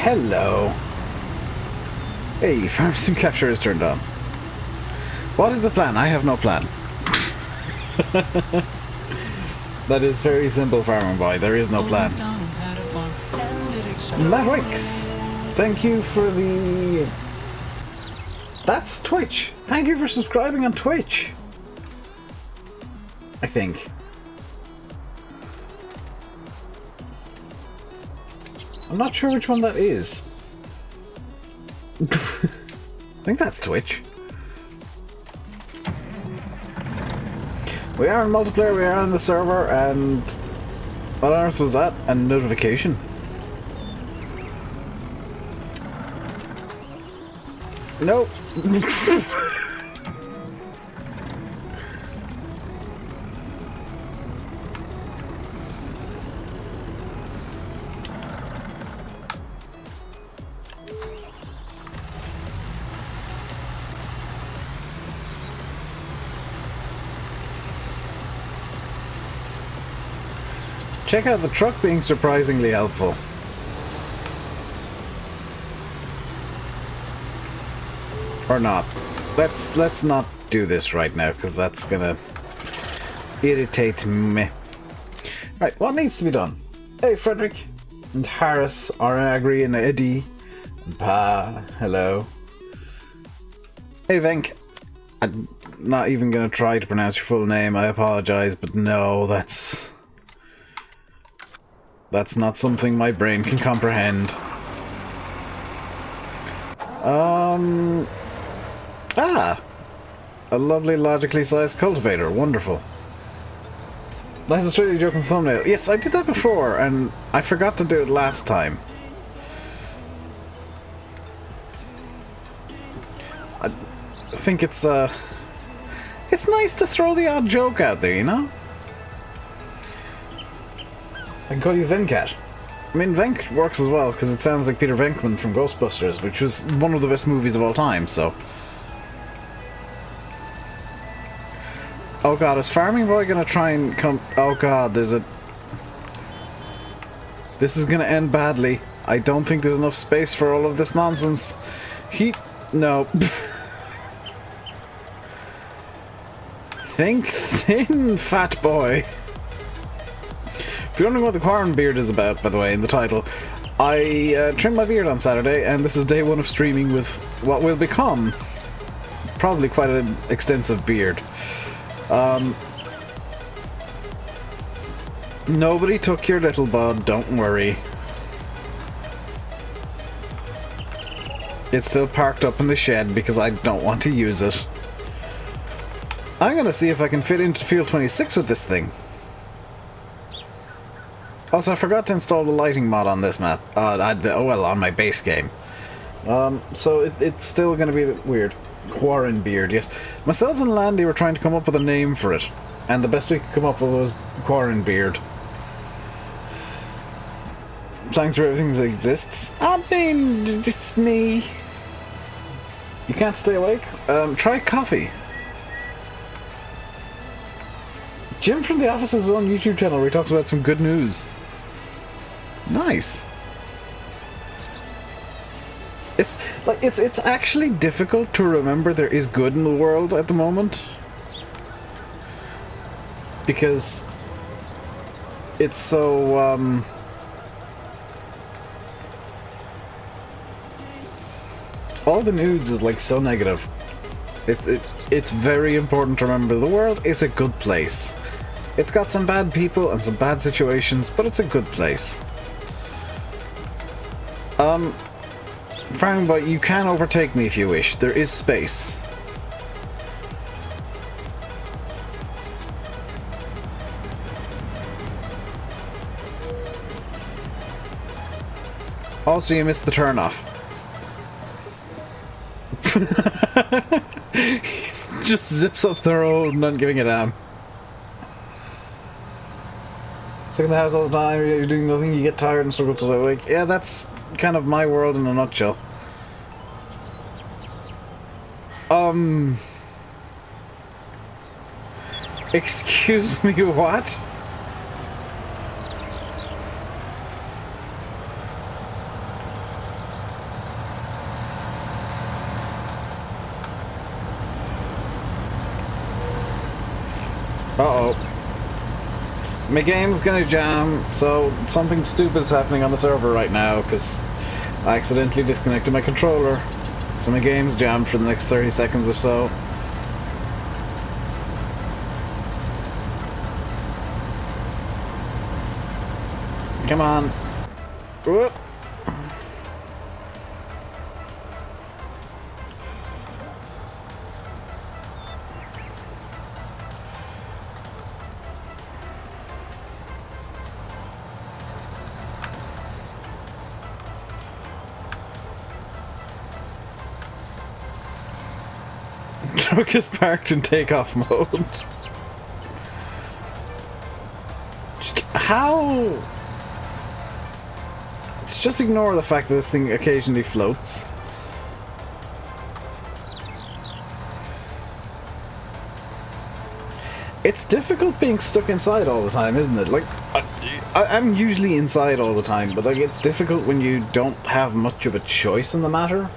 Hello. Hey, farm sim capture is turned on. What is the plan? I have no plan. That is very simple, Farming Boy. There is no plan. Matt Wicks, thank you for the... That's Twitch. Thank you for subscribing on Twitch. I think. I'm not sure which one that is. I think that's Twitch. We are in multiplayer, we are on the server, and what on earth was that? A notification? Nope. Check out the truck being surprisingly helpful. Or not. Let's not do this right now, because that's gonna irritate me. Right, what needs to be done? Hey, Frederick and Harris are Agri and Eddie and Pa. Hello. Hey, Venk. I'm not even gonna try to pronounce your full name. I apologize, but no, that's not something my brain can comprehend. A lovely logically sized cultivator. Wonderful. Nice Australia joke on the thumbnail. Yes, I did that before, and I forgot to do it last time. I think it's nice to throw the odd joke out there, you know? I can call you Venkat. I mean, Venk works as well, because it sounds like Peter Venkman from Ghostbusters, which was one of the best movies of all time, so... Oh god, is Farming Boy gonna try and come... Oh god, there's a... This is gonna end badly. I don't think there's enough space for all of this nonsense. No. Think thin, fat boy. If you're wondering what the Quarren beard is about, by the way, in the title, I trimmed my beard on Saturday, and this is day one of streaming with what will become probably quite an extensive beard. Nobody took your little bud, don't worry. It's still parked up in the shed because I don't want to use it. I'm gonna see if I can fit into Field 26 with this thing. Also, I forgot to install the lighting mod on this map. Well, on my base game. So it's still going to be weird. Quarren beard, yes. Myself and Landy were trying to come up with a name for it. And the best we could come up with was Quarren beard. Playing through everything that exists. I mean, it's me. You can't stay awake? Try coffee. Jim from The Office has his own YouTube channel where he talks about some good news. Nice. It's actually difficult to remember there is good in the world at the moment. Because it's so all the news is like so negative. It's very important to remember the world is a good place. It's got some bad people and some bad situations, but it's a good place. Farming Boy, you can overtake me if you wish. There is space. Also, you missed the turn-off. Just zips up the road, not giving a damn. Stuck in the house all the time, you're doing nothing, you get tired and struggle to stay awake. Yeah, that's kind of my world in a nutshell. Excuse me, what? Uh-oh. My game's gonna jam, so something stupid is happening on the server right now, because I accidentally disconnected my controller. So my game's jammed for the next 30 seconds or so. Come on. Whoop. Truck is parked in takeoff mode. How? Let's just ignore the fact that this thing occasionally floats. It's difficult being stuck inside all the time, isn't it? Like, I'm usually inside all the time, but like it's difficult when you don't have much of a choice in the matter.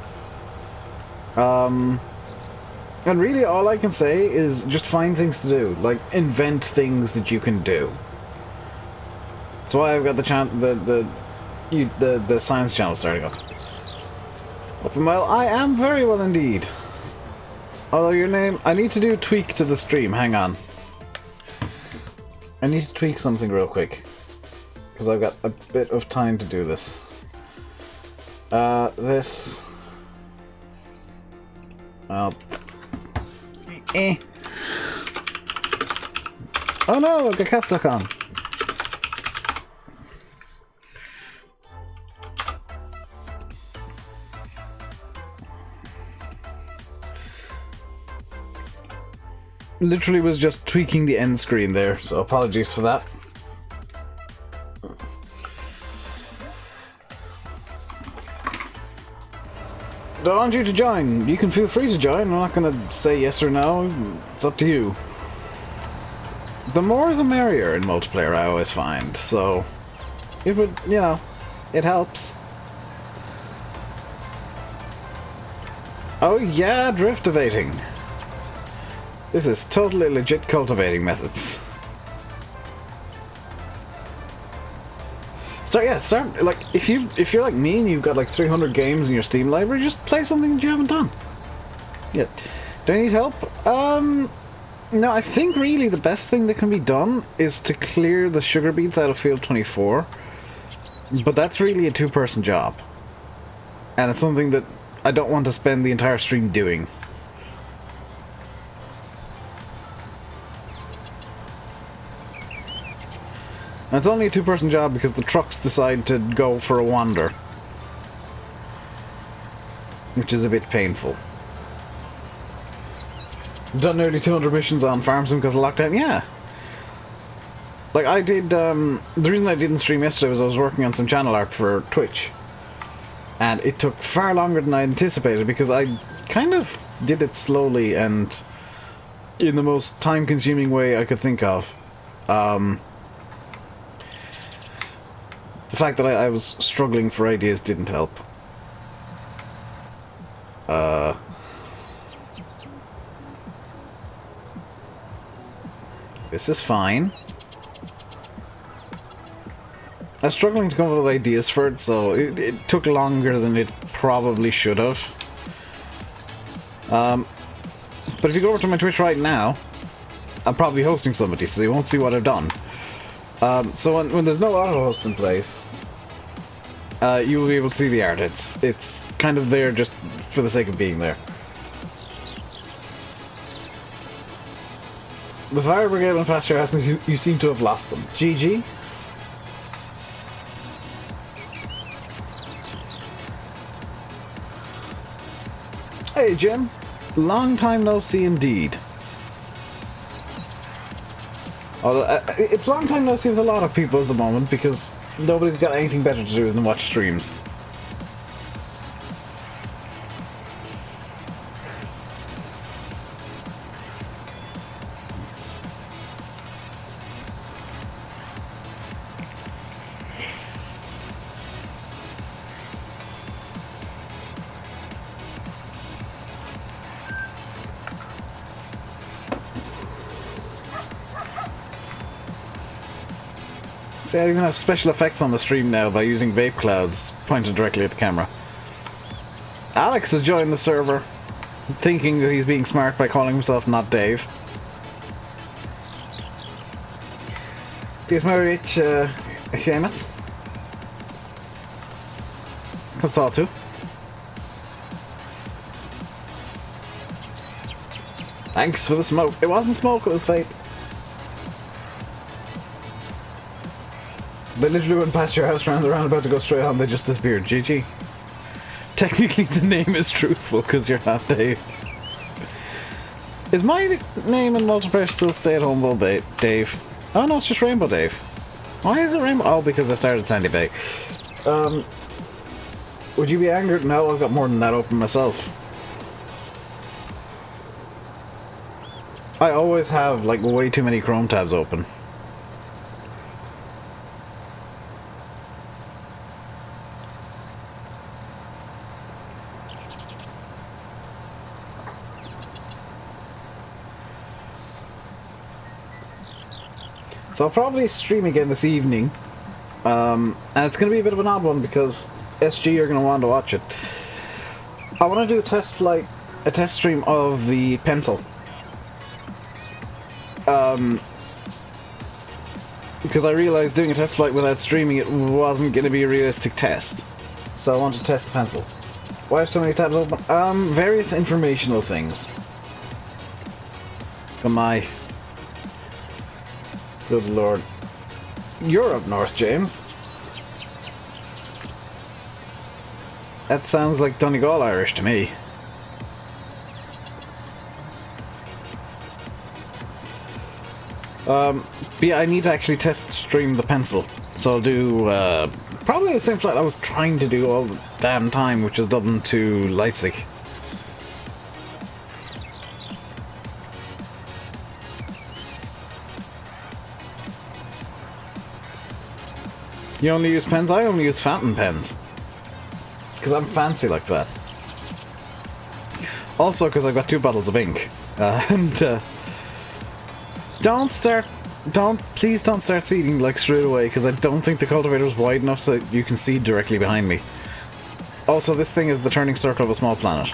And really all I can say is just find things to do. Like, invent things that you can do. That's why I've got the science channel starting up. Open well, I am very well indeed. Although your name... I need to do a tweak to the stream, hang on. I need to tweak something real quick. Because I've got a bit of time to do this. This... Well... Oh no, got caps lock on. Literally was just tweaking the end screen there, so apologies for that. Don't want you to join. You can feel free to join. I'm not going to say yes or no. It's up to you. The more the merrier in multiplayer, I always find. So, it would, you know, it helps. Oh yeah, drift evading. This is totally legit cultivating methods. Start like if you're like me and you've got like 300 games in your Steam library, just play something that you haven't done yet. Do I need help? No, I think really the best thing that can be done is to clear the sugar beets out of field 24. But that's really a two-person job. And it's something that I don't want to spend the entire stream doing. And it's only a two-person job because the trucks decide to go for a wander. Which is a bit painful. I've done nearly 200 missions on Farm Sim because of lockdown, yeah. Like I did, the reason I didn't stream yesterday was I was working on some channel art for Twitch. And it took far longer than I anticipated because I kind of did it slowly and in the most time-consuming way I could think of. The fact that I was struggling for ideas didn't help. This is fine. I was struggling to come up with ideas for it, so it took longer than it probably should have. But if you go over to my Twitch right now, I'm probably hosting somebody, so you won't see what I've done. So when there's no auto-host in place, you will be able to see the art. It's kind of there just for the sake of being there. The fire brigade went past your house and you seem to have lost them. GG. Hey Jim, long time no see indeed. Although, it's long time no see with a lot of people at the moment because nobody's got anything better to do than watch streams. See, I even have special effects on the stream now by using vape clouds pointed directly at the camera. Alex has joined the server, thinking that he's being smart by calling himself not Dave. Dios me rich, Seamus. Kan stå to. Thanks for the smoke. It wasn't smoke, it was vape. They literally went past your house, round the roundabout to go straight on, they just disappeared. GG. Technically the name is truthful because you're not Dave. Is my name in multiplayer still Stay at Home Dave? Oh no, it's just Rainbow Dave. Why is it Rainbow? Oh, because I started Sandy Bay. Would you be angered? No, I've got more than that open myself. I always have like way too many Chrome tabs open. So I'll probably stream again this evening, and it's going to be a bit of an odd one because SG are going to want to watch it. I want to do a test stream of the pencil. Because I realized doing a test flight without streaming it wasn't going to be a realistic test. So I want to test the pencil. Why have so many tabs open? Various informational things. Oh my. Good lord. You're up north, James. That sounds like Donegal Irish to me. But yeah, I need to actually test stream the pencil. So I'll do probably the same flight I was trying to do all the damn time, which is Dublin to Leipzig. You only use pens? I only use fountain pens. Because I'm fancy like that. Also because I've got 2 bottles of ink. Please don't start seeding like straight away, because I don't think the cultivator is wide enough so that you can seed directly behind me. Also, this thing is the turning circle of a small planet.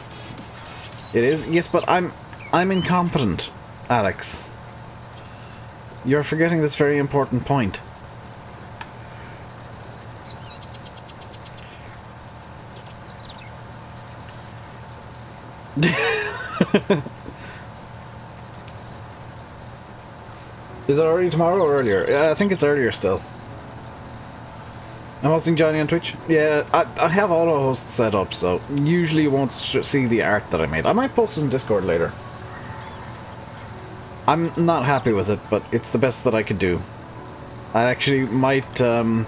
It is? Yes, but I'm incompetent, Alex. You're forgetting this very important point. Is it already tomorrow or earlier? I think it's earlier still. I'm hosting Johnny on Twitch. Yeah, I have auto host set up, so usually you won't see the art that I made. I might post it in Discord later. I'm not happy with it, but it's the best that I could do. I actually might try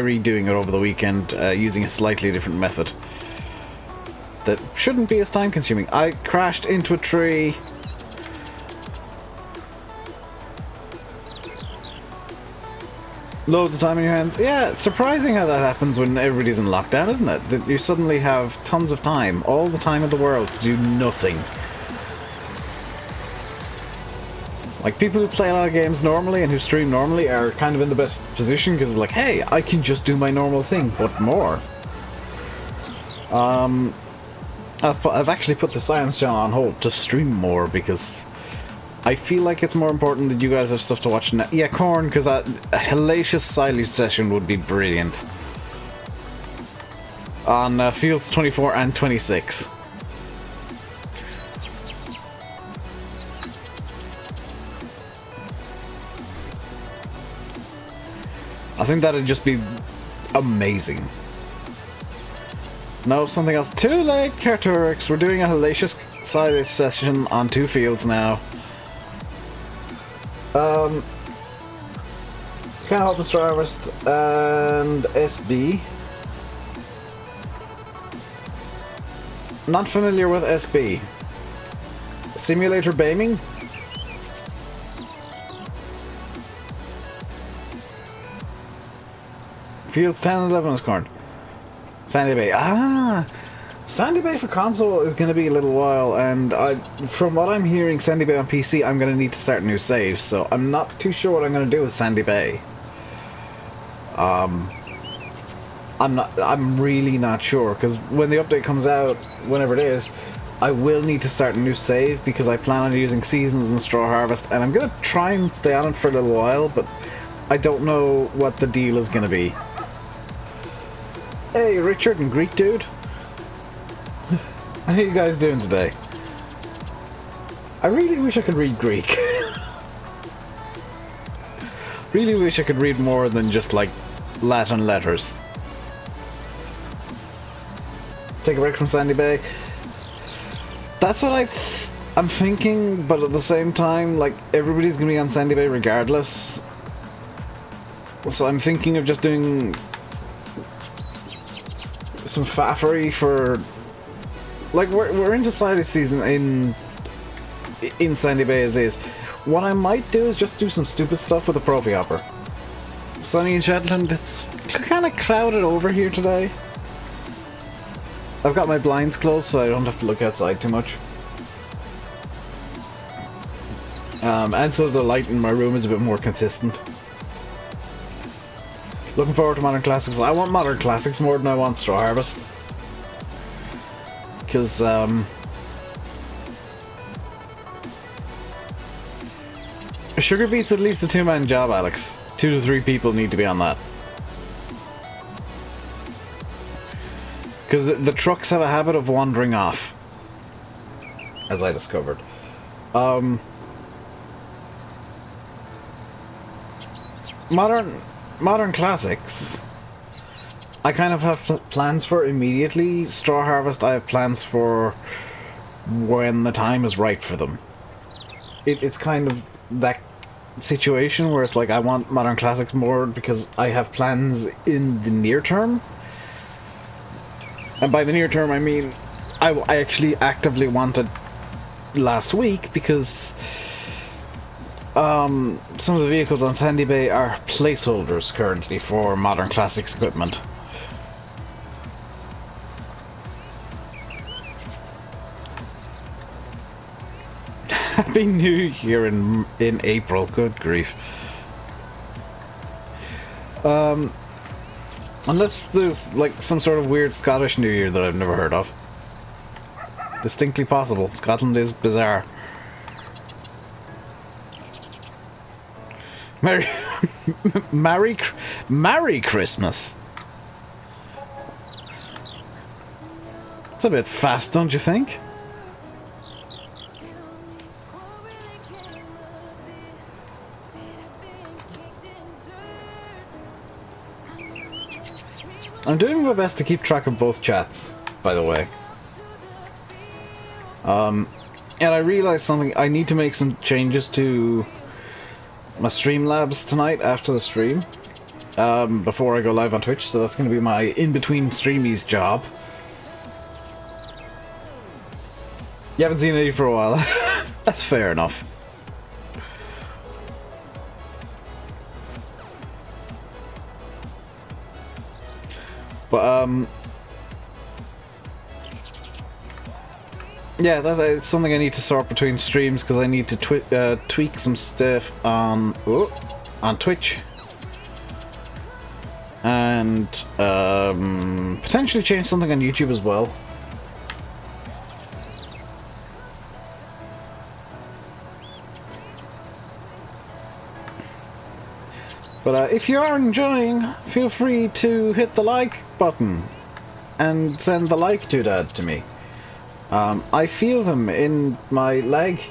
redoing it over the weekend using a slightly different method. That shouldn't be as time consuming. I crashed into a tree. Loads of time in your hands. Yeah, it's surprising how that happens when everybody's in lockdown, isn't it? That you suddenly have tons of time, all the time in the world, to do nothing. Like, people who play a lot of games normally and who stream normally are kind of in the best position because, like, hey, I can just do my normal thing, but more. I've actually put the Science Channel on hold to stream more because I feel like it's more important that you guys have stuff to watch now. Yeah, Corn, because a hellacious silage session would be brilliant. On Fields 24 and 26. I think that'd just be amazing. No, something else. Too late, Carturix. We're doing a hellacious silage session on 2 fields now. Can't help Mr. Harvest and SB. Not familiar with SB. Simulator Baming? Fields 10 and 11 is corn. Sandy Bay. Ah! Sandy Bay for console is going to be a little while, and from what I'm hearing, Sandy Bay on PC, I'm going to need to start new saves, so I'm not too sure what I'm going to do with Sandy Bay. I'm really not sure, because when the update comes out, whenever it is, I will need to start a new save, because I plan on using Seasons and Straw Harvest, and I'm going to try and stay on it for a little while, but I don't know what the deal is going to be. Hey, Richard and Greek Dude. How are you guys doing today? I really wish I could read Greek. Really wish I could read more than just, like, Latin letters. Take a break from Sandy Bay. That's what I'm thinking, but at the same time, like, everybody's gonna be on Sandy Bay regardless. So I'm thinking of just doing some faffery for... Like, we're into silage season in Sandy Bay as is. What I might do is just do some stupid stuff with the Profi Hopper. Sunny in Shetland, it's kind of clouded over here today. I've got my blinds closed so I don't have to look outside too much. And so the light in my room is a bit more consistent. Looking forward to Modern Classics. I want Modern Classics more than I want Straw Harvest. Because, Sugar Beet's at least a two-man job, Alex. 2 to 3 people need to be on that. Because the trucks have a habit of wandering off. As I discovered. Modern Classics, I kind of have plans for immediately. Straw Harvest, I have plans for when the time is right for them. It's kind of that situation where it's like I want Modern Classics more because I have plans in the near term. And by the near term, I mean I actually actively wanted last week because some of the vehicles on Sandy Bay are placeholders currently for Modern Classics equipment. Happy New Year in April, good grief. Unless there's like some sort of weird Scottish New Year that I've never heard of. Distinctly possible. Scotland is bizarre. Merry Christmas. It's a bit fast, don't you think? I'm doing my best to keep track of both chats, by the way. And I realized something. I need to make some changes to my Streamlabs tonight after the stream. Before I go live on Twitch, so that's going to be my in-between streamies job. You haven't seen any for a while. That's fair enough. But, yeah, it's something I need to sort between streams because I need to tweak some stuff on Twitch. And potentially change something on YouTube as well. But if you are enjoying, feel free to hit the like button and send the like doodad to me. I feel them in my leg.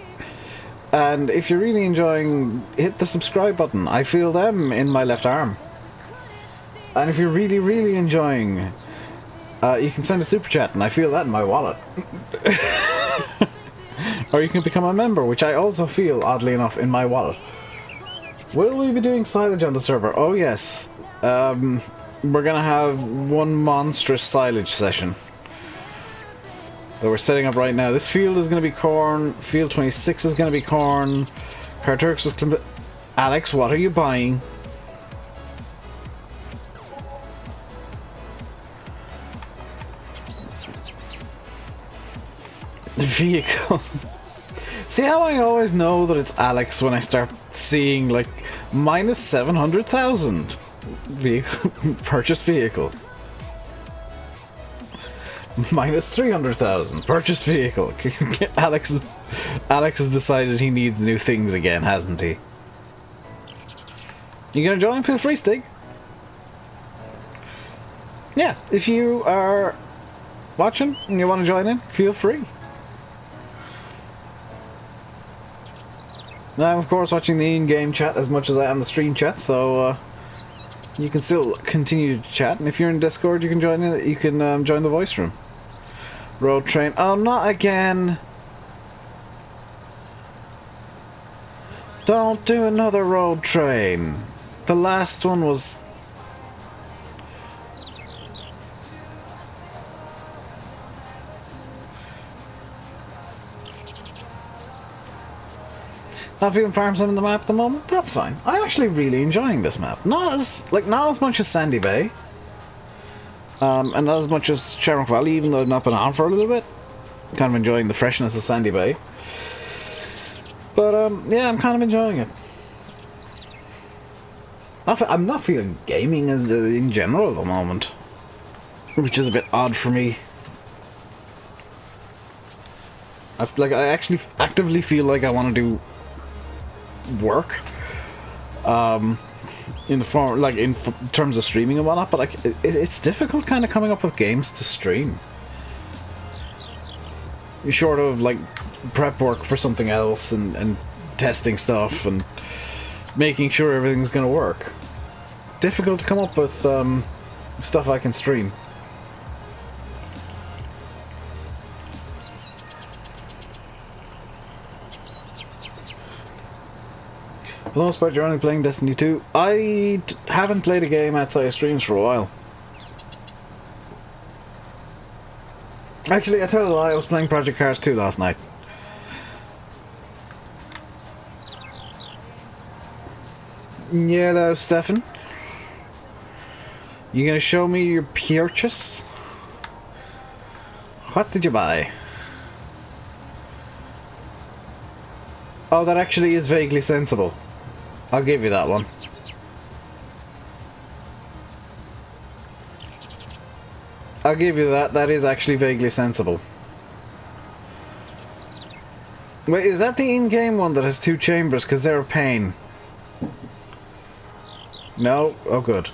And if you're really enjoying, hit the subscribe button. I feel them in my left arm. And if you're really, really enjoying, you can send a super chat and I feel that in my wallet. Or you can become a member, which I also feel, oddly enough, in my wallet. Will we be doing silage on the server? Oh yes. We're gonna have one monstrous silage session that we're setting up right now. This field is gonna be corn. Field 26 is gonna be corn. Paraturks is Alex, what are you buying? vehicle. See how I always know that it's Alex when I start seeing like minus 700,000 vehicle purchased vehicle. Minus 300,000 purchased vehicle. Alex has decided he needs new things again, hasn't he? You gonna join? Feel free, Stig. Yeah, if you are watching and you want to join in, feel free. I'm of course watching the in-game chat as much as I am the stream chat, so you can still continue to chat. And if you're in Discord, you can join in. You can join the voice room. Road train. Oh, not again! Don't do another road train. The last one was. Not feeling Farm Sim in the map at the moment? That's fine. I'm actually really enjoying this map. Not as much as Sandy Bay. And not as much as Shamrock Valley, even though I've not been on for a little bit. Kind of enjoying the freshness of Sandy Bay. But yeah, I'm kind of enjoying it. I'm not feeling gaming as in general at the moment, which is a bit odd for me. I actually actively feel like I want to do work, in the form in terms of streaming and whatnot, but like it's difficult kind of coming up with games to stream. Short of like prep work for something else and testing stuff and making sure everything's gonna work. Difficult to come up with stuff I can stream. For the most part, you're only playing Destiny 2. I haven't played a game outside of streams for a while. Actually, I tell you a lie, I was playing Project Cars 2 last night. Hello, Stefan. You gonna show me your purchase? What did you buy? Oh, that actually is vaguely sensible. I'll give you that one. I'll give you that. That is actually vaguely sensible. Wait, is that the in-game one that has 2 chambers? Because they're a pain. No? Oh, good.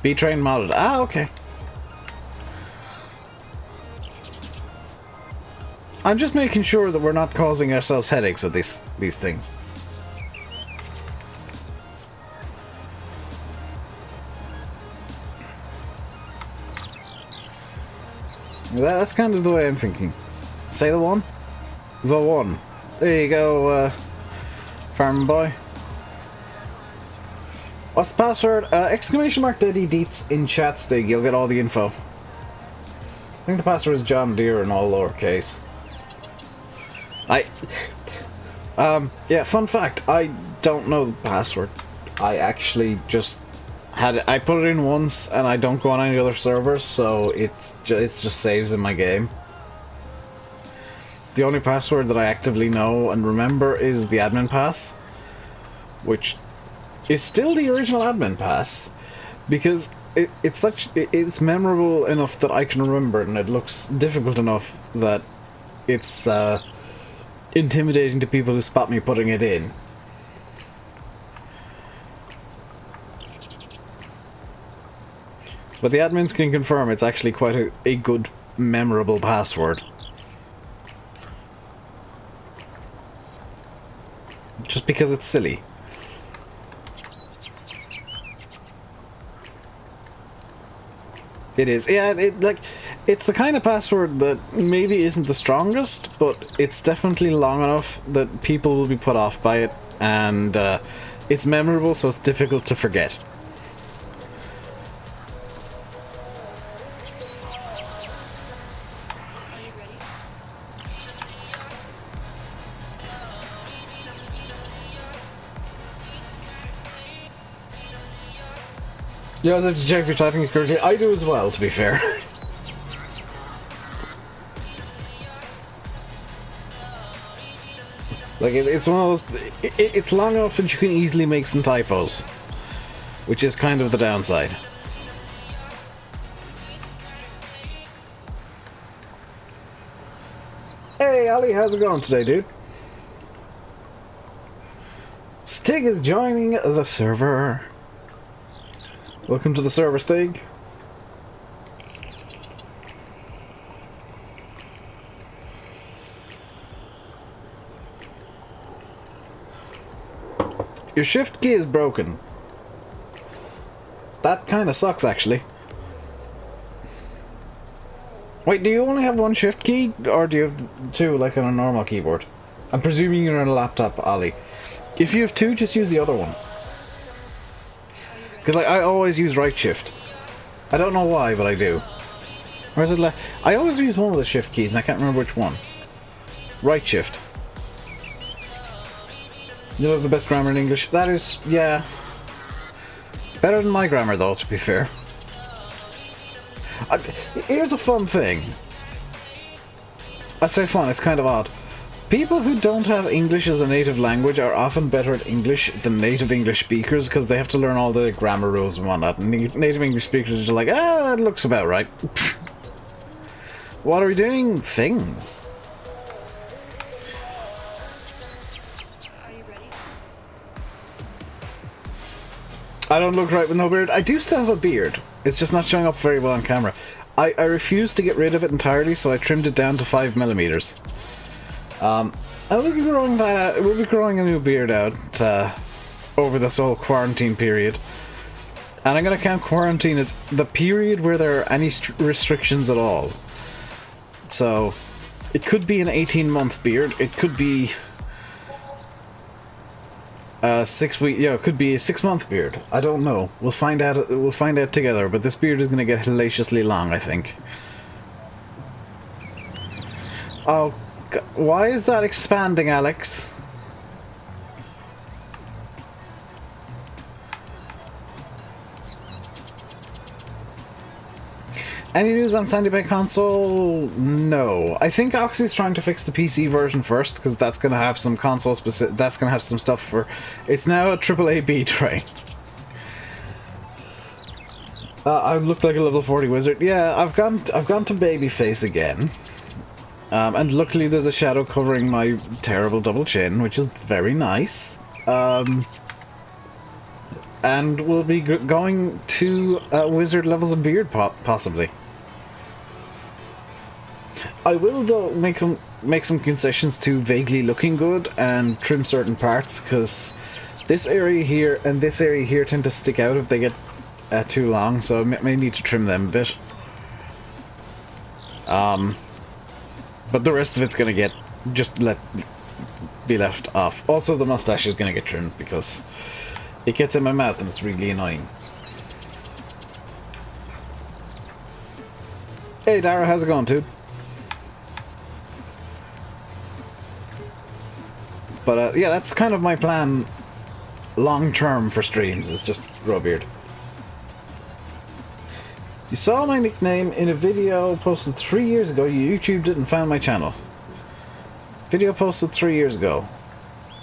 B-Train modded. Ah, okay. I'm just making sure that we're not causing ourselves headaches with these things. That's kind of the way I'm thinking. Say the one? The one. There you go, farm boy. What's the password? Exclamation mark Daddy Deets in chat, Stig. You'll get all the info. I think the password is John Deere in all lowercase. Yeah, fun fact, I don't know the password. I actually just I put it in once and I don't go on any other servers, so it just saves in my game. The only password that I actively know and remember is the admin pass, which is still the original admin pass, because it's memorable enough that I can remember it, and it looks difficult enough that it's intimidating to people who spot me putting it in. But the admins can confirm it's actually quite a good, memorable password. Just because it's silly. It is. Yeah, it's the kind of password that maybe isn't the strongest, but it's definitely long enough that people will be put off by it, and it's memorable, so it's difficult to forget. You always have to check if you're typing it correctly. I do as well, to be fair. Like, it's one of those... It's long enough that you can easily make some typos. Which is kind of the downside. Hey, Ali, how's it going today, dude? Stig is joining the server. Welcome to the server, Stig. Your shift key is broken. That kind of sucks, actually. Wait, do you only have one shift key? Or do you have two, like on a normal keyboard? I'm presuming you're on a laptop, Ali. If you have two, just use the other one. Because like, I always use right shift. I don't know why, but I do. Or is it left? I always use one of the shift keys, and I can't remember which one. Right shift. You know the best grammar in English? That is, yeah. Better than my grammar, though, to be fair. Here's a fun thing. I say fun, it's kind of odd. People who don't have English as a native language are often better at English than native English speakers because they have to learn all the grammar rules and whatnot. And native English speakers are just like, ah, that looks about right. What are we doing? Things. I don't look right with no beard. I do still have a beard. It's just not showing up very well on camera. I refuse to get rid of it entirely, so I trimmed it down to 5mm. I will be growing that out. We'll be growing a new beard out over this whole quarantine period. And I'm going to count quarantine as the period where there are any restrictions at all. So, it could be an 18-month beard. It could be... 6 week, yeah, it could be a 6-month beard. I don't know. We'll find out. We'll find out together. But this beard is going to get hellaciously long, I think. Oh, God. Why is that expanding, Alex? Any news on Sandy Bay console? No. I think Oxy's trying to fix the PC version first, because that's going to have some console specific. That's going to have some stuff for. It's now a AAA B tray. I looked like a level 40 wizard. Yeah, I've gone to babyface again, and luckily there's a shadow covering my terrible double chin, which is very nice. And we'll be going to wizard levels of beard, possibly. I will, though, make some concessions to vaguely looking good and trim certain parts, because this area here and this area here tend to stick out if they get too long, so I may need to trim them a bit. But the rest of it's gonna get be left off. Also, the mustache is gonna get trimmed because it gets in my mouth and it's really annoying. Hey Dara, how's it going, dude? But yeah, that's kind of my plan long term for streams, is just grow a beard. You saw my nickname in a video posted 3 years ago. You YouTubed it and found my channel. Video posted 3 years ago.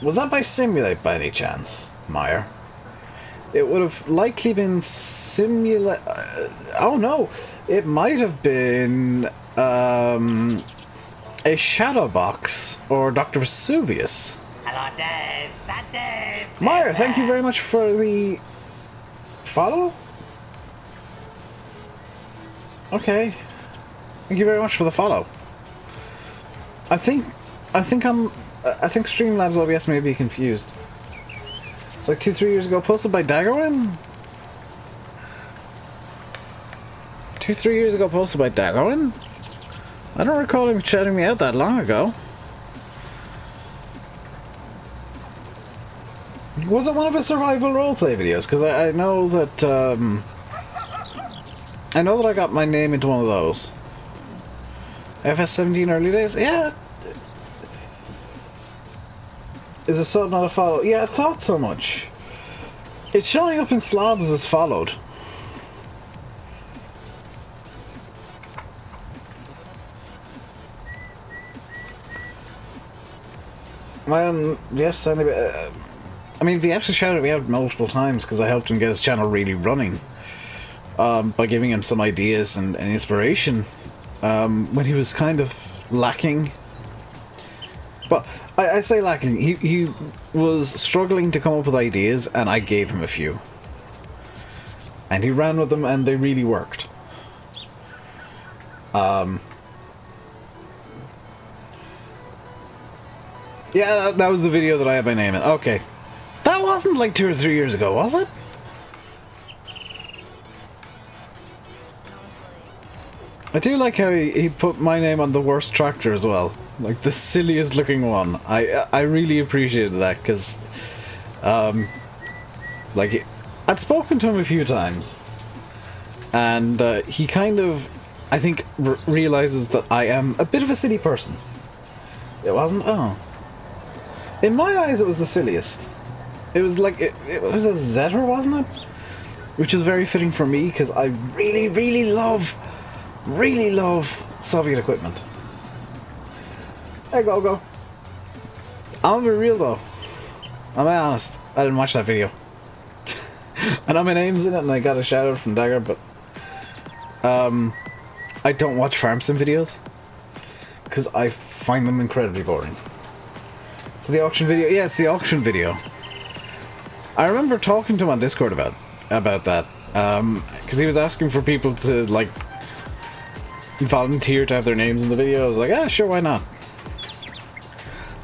Was that by Simulate by any chance, Meyer? It would have likely been Simulate... oh no! It might have been... a Shadowbox or Dr. Vesuvius. Hello, Dave. Dave. Meyer, thank you very much for the follow. Okay, thank you very much for the follow. I think Streamlabs OBS may be confused. It's like 2-3 years ago, posted by Daggerwin. 2-3 years ago, posted by Daggerwin. I don't recall him shouting me out that long ago. Was it one of his survival roleplay videos? Because I know that I got my name into one of those. FS17 early days? Yeah. Is a sub not a follow? Yeah, I thought so much. It's showing up in slobs as followed. Well, VF's I mean, VF's shouted me out multiple times because I helped him get his channel really running by giving him some ideas and inspiration when he was kind of lacking. But I say lacking. He was struggling to come up with ideas, and I gave him a few. And he ran with them, and they really worked. Yeah, that was the video that I had my name in. Okay. That wasn't like 2 or 3 years ago, was it? I do like how he put my name on the worst tractor as well. Like, the silliest looking one. I really appreciated that, because... like, I'd spoken to him a few times. And he kind of, I think, realizes that I am a bit of a silly person. It wasn't? Oh. In my eyes, it was the silliest. It was like, it was a Zetter, wasn't it? Which is very fitting for me, because I really love Soviet equipment. Hey, go. I'm gonna be real, though. I'm honest. I didn't watch that video. I know my name's in it, and I got a shout out from Dagger, but... I don't watch farm sim videos. Because I find them incredibly boring. So the auction video... Yeah, it's the auction video. I remember talking to him on Discord about that. Because he was asking for people to, like, volunteer to have their names in the video. I was like, sure, why not?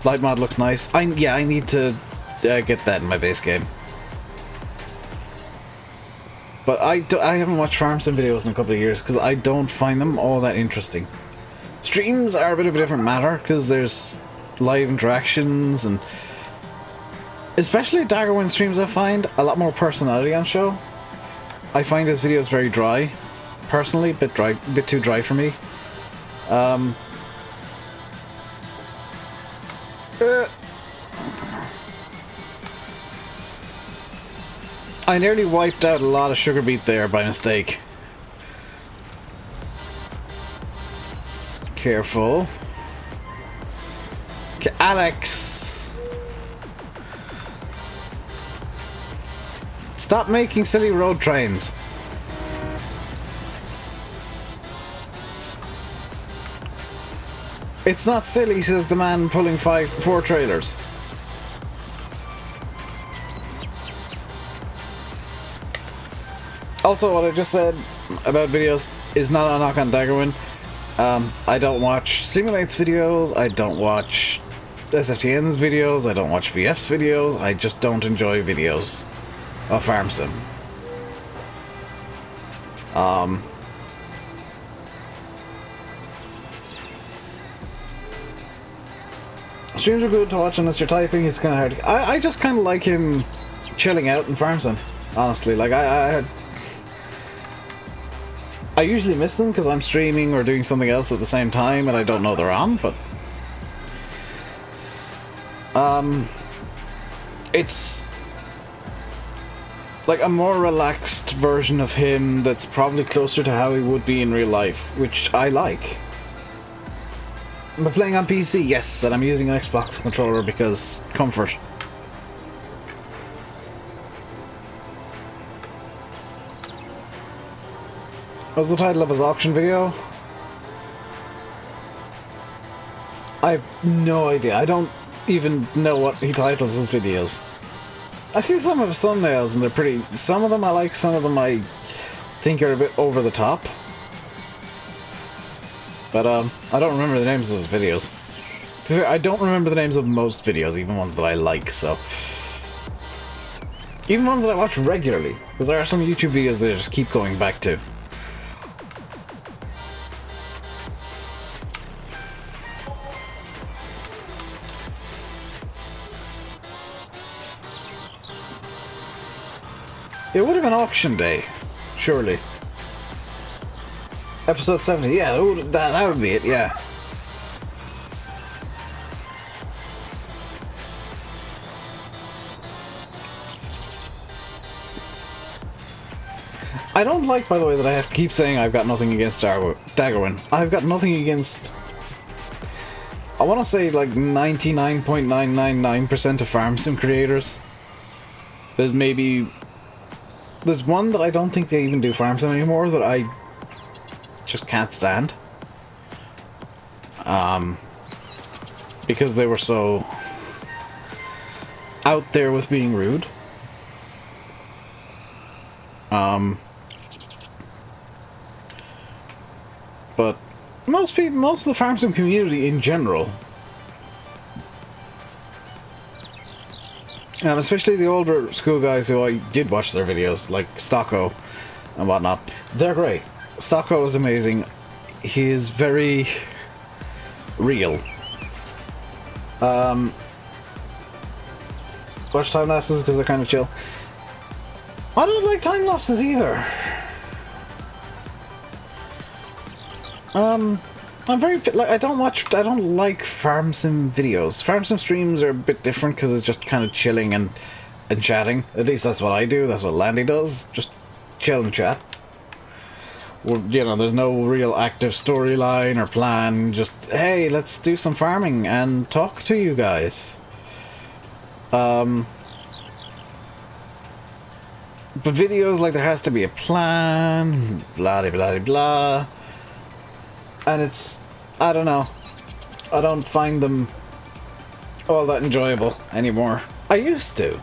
Light mod looks nice. I need to get that in my base game. But I haven't watched farm sim videos in a couple of years because I don't find them all that interesting. Streams are a bit of a different matter because there's live interactions and... Especially Daggerwin streams, I find a lot more personality on show. I find his videos very dry. Personally, a bit too dry for me. I nearly wiped out a lot of sugar beet there by mistake. Careful. Okay, Alex! Stop making silly road trains. It's not silly, says the man pulling 4 trailers. Also, what I just said about videos is not a knock on Daggerwin. I don't watch Simulate's videos, I don't watch SFTN's videos, I don't watch VF's videos, I just don't enjoy videos of Farm Sim. Streams are good to watch unless you're typing, it's kind of hard to... I just kind of like him chilling out in Farm Sim, honestly. Like, I usually miss them because I'm streaming or doing something else at the same time and I don't know they're on, but... it's... like a more relaxed version of him that's probably closer to how he would be in real life, which I like. Am I playing on PC? Yes, and I'm using an Xbox controller because comfort. What's the title of his auction video? I have no idea. I don't even know what he titles his videos. I see some of his thumbnails and they're pretty... Some of them I like, some of them I think are a bit over the top. But I don't remember the names of his videos. I don't remember the names of most videos, even ones that I like, so... Even ones that I watch regularly, because there are some YouTube videos that I just keep going back to. It would have been auction day, surely. Episode 70, yeah, that would be it, yeah. I don't like, by the way, that I have to keep saying I've got nothing against Daggerwin. I've got nothing against I want to say like 99.999% of farm sim creators. There's one that I don't think they even do farm sim anymore that I just can't stand. Because they were so out there with being rude. But most of the farm sim community in general, especially the older school guys who I did watch their videos, like Stocko and whatnot, they're great. Stocko is amazing. He is very real. Watch time lapses because they're kind of chill. I don't like time lapses either. I'm very like I don't like farm sim videos. Farm sim streams are a bit different because it's just kind of chilling and chatting. At least that's what I do. That's what Landy does. Just chill and chat. Well, you know, there's no real active storyline or plan. Just hey, let's do some farming and talk to you guys. But videos, like, there has to be a plan, blah de blah de blah. And it's, I don't know, I don't find them all that enjoyable anymore. I used to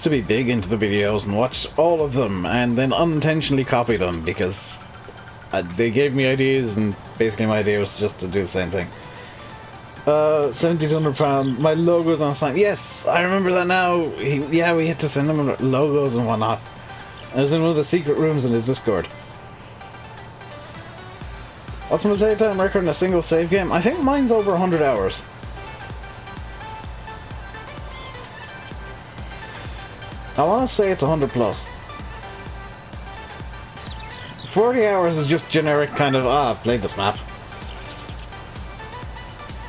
be big into the videos and watch all of them and then unintentionally copy them because they gave me ideas and basically my idea was just to do the same thing. £1,700, my logo's on a sign. Yes, I remember that now. We had to send him logos and whatnot. I was in one of the secret rooms in his Discord. What's my playtime record in a single save game? I think mine's over 100 hours. I want to say it's 100 plus. 40 hours is just generic kind of, played this map.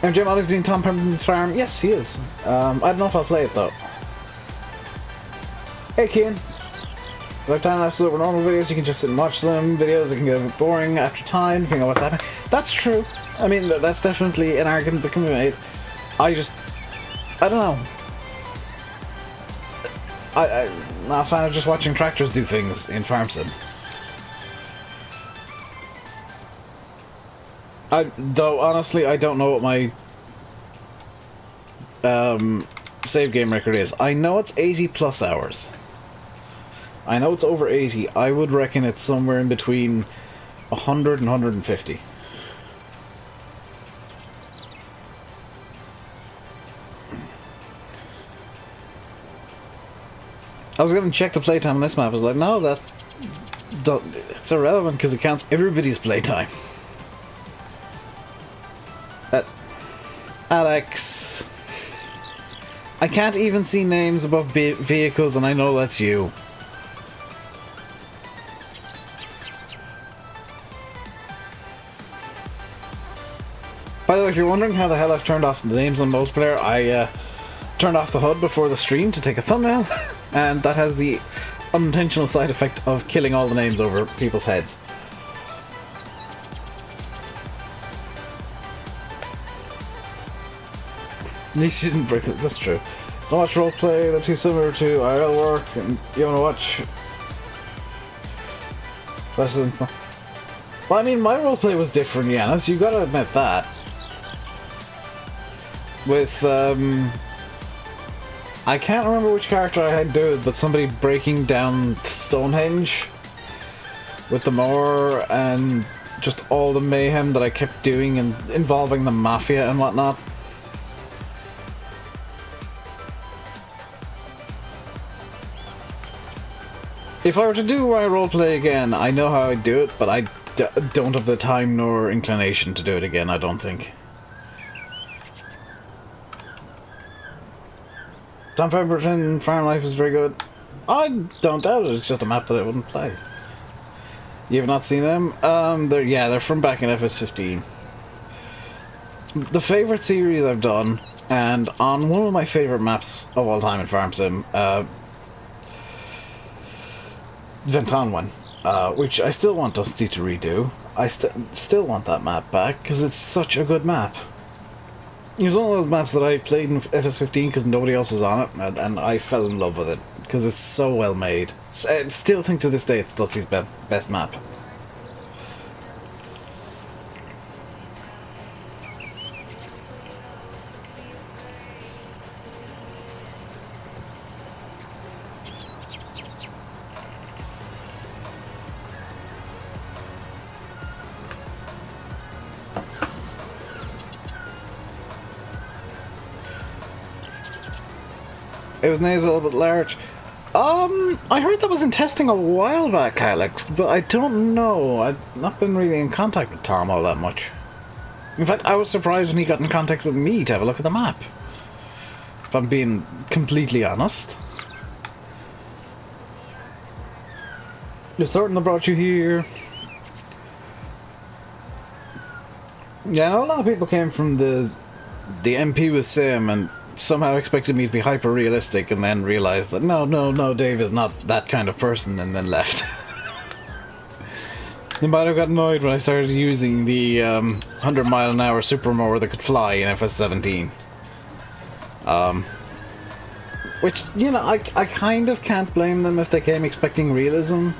MJ Molly's doing Tom Pemberton's farm. Yes, he is. I don't know if I'll play it though. Hey, Kian. Like time lapses over normal videos, you can just sit and watch them. Videos that can get a bit boring after time, depending on what's happening. That's true. I mean, that's definitely an argument that can be made. I don't know. I'm not a fan of just watching tractors do things in farm sim. Though honestly, I don't know what my save game record is. I know it's 80 plus hours. I know it's over 80. I would reckon it's somewhere in between 100 and 150. I was going to check the playtime on this map. I was like, no, it's irrelevant because it counts everybody's playtime. Alex. I can't even see names above vehicles and I know that's you. By the way, if you're wondering how the hell I've turned off the names on multiplayer, I turned off the HUD before the stream to take a thumbnail, and that has the unintentional side effect of killing all the names over people's heads. At least you didn't break it. That's true. Don't watch roleplay, they're too similar to IRL work, and you wanna watch... Well, I mean, my roleplay was different, Yanis, you gotta admit that. With, I can't remember which character I had to do it, but somebody breaking down Stonehenge with the mower and just all the mayhem that I kept doing and involving the mafia and whatnot. If I were to do my roleplay again, I know how I'd do it, but I don't have the time nor inclination to do it again, I don't think. Tom Pemberton Farm Life is very good. I don't doubt it, it's just a map that I wouldn't play. You have not seen them? They're from back in FS15. It's the favourite series I've done, and on one of my favourite maps of all time in Farm Sim, Venton one, which I still want Dusty to redo. I still want that map back, because it's such a good map. It was one of those maps that I played in FS15 because nobody else was on it, and I fell in love with it, because it's so well made. I still think to this day it's Dusty's best map. It was nasal but large. I heard that was in testing a while back, Alex, but I don't know. I've not been really in contact with Tom all that much. In fact, I was surprised when he got in contact with me to have a look at the map. If I'm being completely honest. You're certain that brought you here. Yeah, I know a lot of people came from the MP with Sim and somehow expected me to be hyper realistic and then realized that no, Dave is not that kind of person, and then left. They might have got annoyed when I started using the 100-mile-an-hour super mower that could fly in FS17. Which, you know, I kind of can't blame them if they came expecting realism,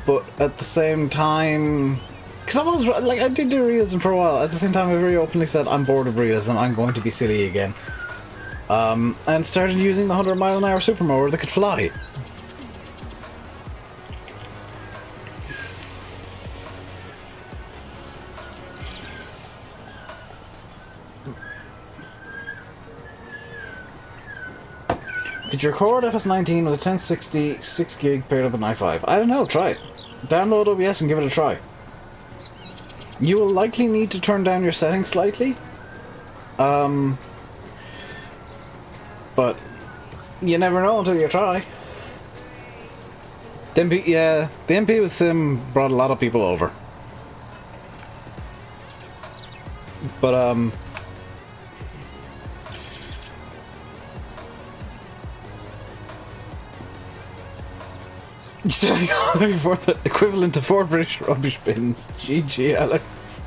but at the same time, because I was like, I did do realism for a while. At the same time, I very openly said I'm bored of realism. I'm going to be silly again. And started using the 100-mile-an-hour super mower that could fly. Could you record FS19 with a 1060 6 gig paired up with an i5? I don't know, try it. Download OBS and give it a try. You will likely need to turn down your settings slightly. But you never know until you try. The MP with Sim brought a lot of people over. But you said for the equivalent to 4 British rubbish bins. GG, Alex.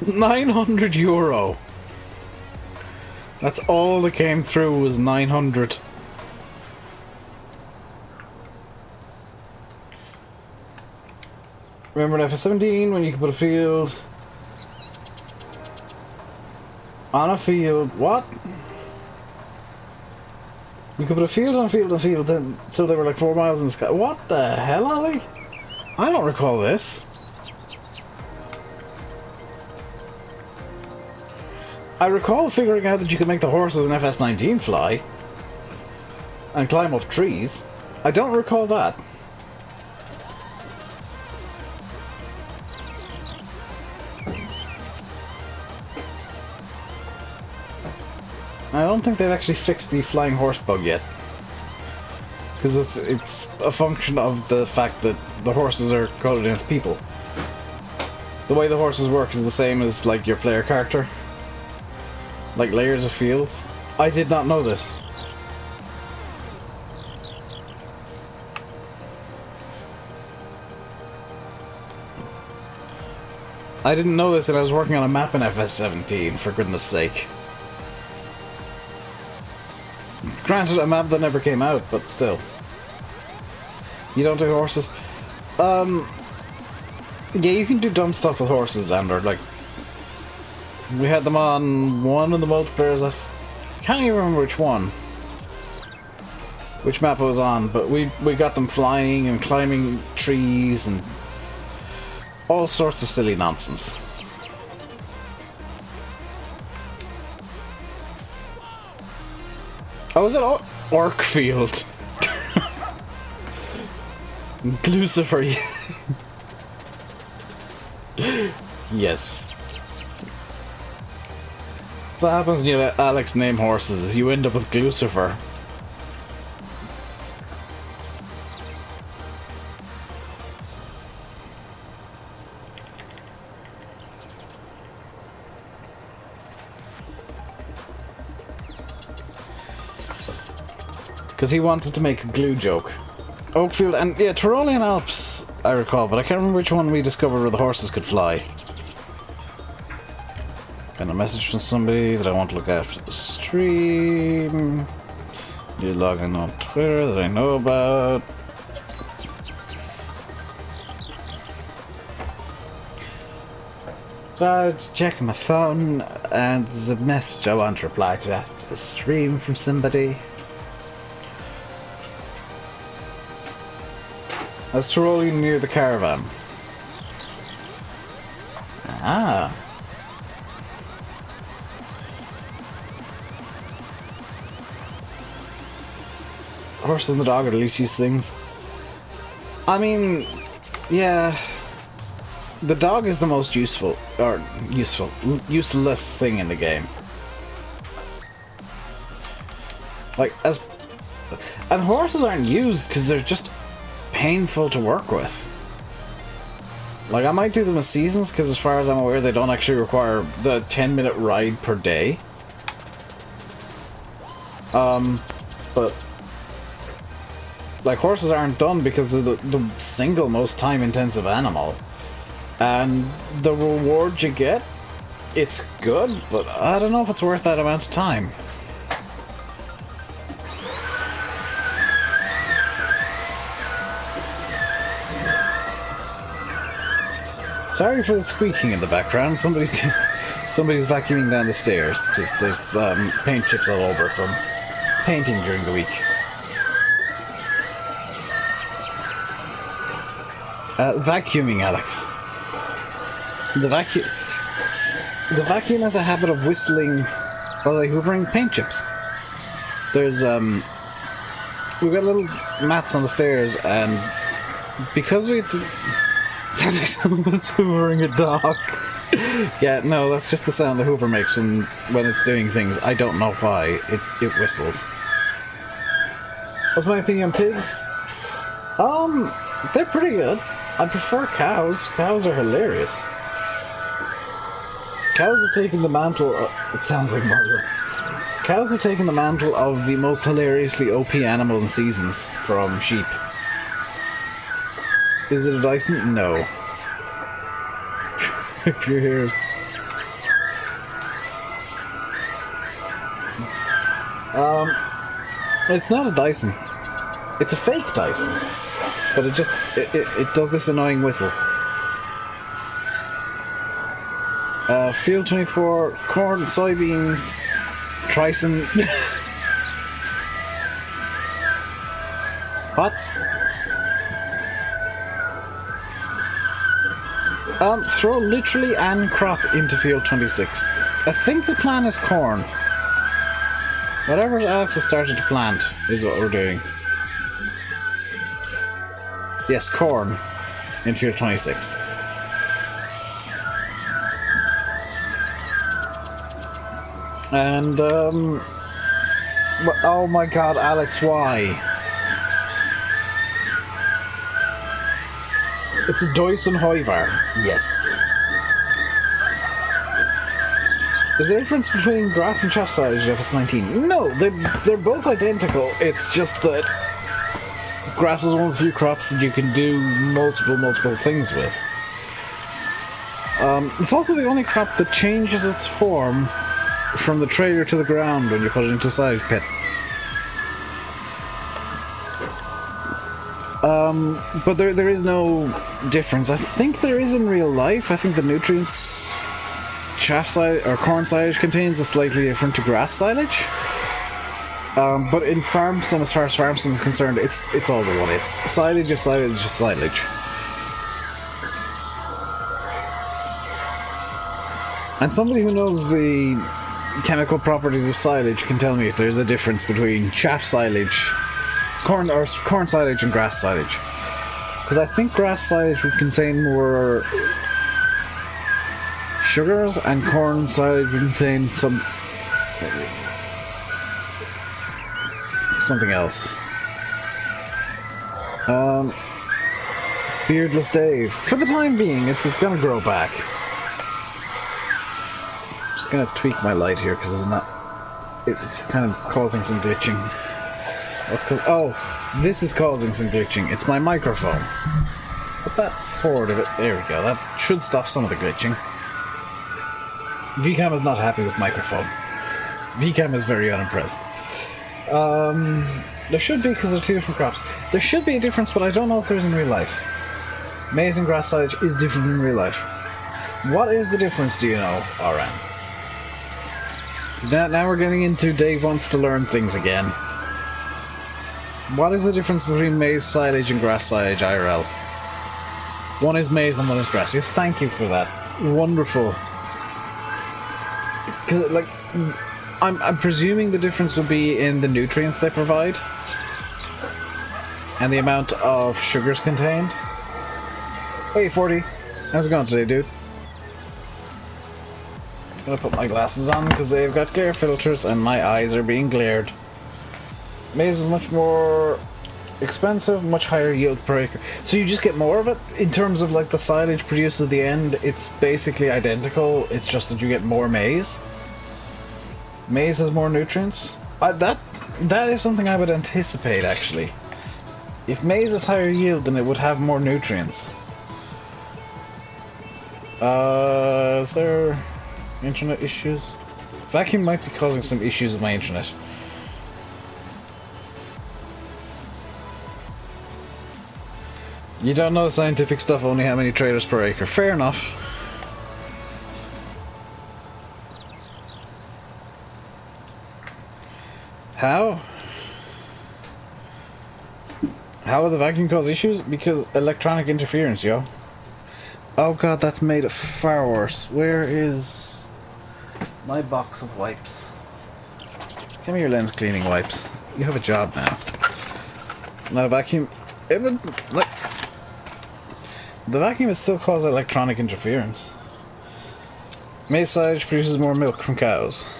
€900. That's all that came through was 900. Remember in FS17 when you could put a field on a field? What? You could put a field on a field on a field until they were like 4 miles in the sky. What the hell, Ollie? I don't recall this. I recall figuring out that you could make the horses in FS19 fly and climb up trees. I don't recall that. I don't think they've actually fixed the flying horse bug yet. Because it's a function of the fact that the horses are coded against people. The way the horses work is the same as like your player character. Like layers of fields. I did not know this. I didn't know this, and I was working on a map in FS17, for goodness sake. Granted, a map that never came out, but still. You don't do horses? Yeah, you can do dumb stuff with horses, Andor. Like, we had them on one of the multiplayers. I can't even remember which one. Which map it was on, but we got them flying and climbing trees and all sorts of silly nonsense. Oh, was it Orkfield? Lucifer. Yes. That's what happens when you let Alex name horses, is you end up with Lucifer. Because he wanted to make a glue joke. Oakfield, and yeah, Tyrolean Alps, I recall, but I can't remember which one we discovered where the horses could fly. And a message from somebody that I want to look after the stream. New login on Twitter that I know about. So I was checking my phone, and there's a message I want to reply to after the stream from somebody. I was Tyrolean near the caravan. Ah. Horse and the dog are the least used things. I mean, yeah. The dog is the most useful, or useless thing in the game. Like, and horses aren't used because they're just painful to work with. Like, I might do them as seasons because as far as I'm aware they don't actually require the 10-minute ride per day. But like, horses aren't done because they're the single most time-intensive animal. And the reward you get, it's good, but I don't know if it's worth that amount of time. Sorry for the squeaking in the background. Somebody's vacuuming down the stairs because there's paint chips all over from painting during the week. Vacuuming, Alex. The vacuum has a habit of whistling while like hoovering paint chips. There's we've got little mats on the stairs, and because we sounds like someone's hoovering a dog. Yeah, no, that's just the sound the Hoover makes when it's doing things. I don't know why it whistles. What's my opinion on pigs? They're pretty good. I prefer cows. Cows are hilarious. Cows have taken the mantle it sounds like murder. Cows have taken the mantle of the most hilariously OP animal in seasons from sheep. Is it a Dyson? No. Rip your ears. It's not a Dyson. It's a fake Dyson. But it does this annoying whistle. Field 24, corn, soybeans, tricin. What? Throw literally and crop into field 26. I think the plan is corn. Whatever Alex has started to plant is what we're doing. Yes, corn in field 26. And, oh my god, Alex, why? It's a Dyson Hoivar. Yes. Is there a difference between grass and chaff silage in FS19? No, they're both identical. It's just that grass is one of the few crops that you can do multiple things with. It's also the only crop that changes its form from the trailer to the ground when you put it into a silage pit. But there is no difference. I think there is in real life. I think the nutrients chaff silage or corn silage contains are slightly different to grass silage. But in farm sim, as far as farm sim is concerned, it's all the one. It's silage is silage is silage. And somebody who knows the chemical properties of silage can tell me if there's a difference between chaff silage, corn silage and grass silage. Because I think grass silage would contain more sugars and corn silage would contain something else. Beardless Dave. For the time being, it's gonna grow back. Gonna tweak my light here because it's kind of causing some glitching. What's cause? Oh, this is causing some glitching. It's my microphone. Put that forward a bit. There we go. That should stop some of the glitching. VCam is not happy with microphone. VCam is very unimpressed. There should be, because they're two different crops. There should be a difference, but I don't know if there is in real life. Maize and grass silage is different in real life. What is the difference, do you know, RM? Now we're getting into Dave wants to learn things again. What is the difference between maize silage and grass silage, IRL? One is maize and one is grass. Yes, thank you for that. Wonderful. 'Cause, like, I'm presuming the difference will be in the nutrients they provide and the amount of sugars contained. Hey, 40. How's it going today, dude? I'm gonna put my glasses on because they've got glare filters and my eyes are being glared. Maize is much more expensive, much higher yield per acre. So you just get more of it? In terms of like the silage produced at the end, it's basically identical, it's just that you get more maize? Maize has more nutrients? That is something I would anticipate, actually. If maize is higher yield, then it would have more nutrients. Is there internet issues? Vacuum might be causing some issues with my internet. You don't know the scientific stuff, only how many traders per acre. Fair enough. How? How will the vacuum cause issues? Because electronic interference, yo. Oh god, that's made it far worse. Where is my box of wipes? Give me your lens cleaning wipes. You have a job now. Not a vacuum. It would, like, the vacuum would still cause electronic interference. Maize silage produces more milk from cows.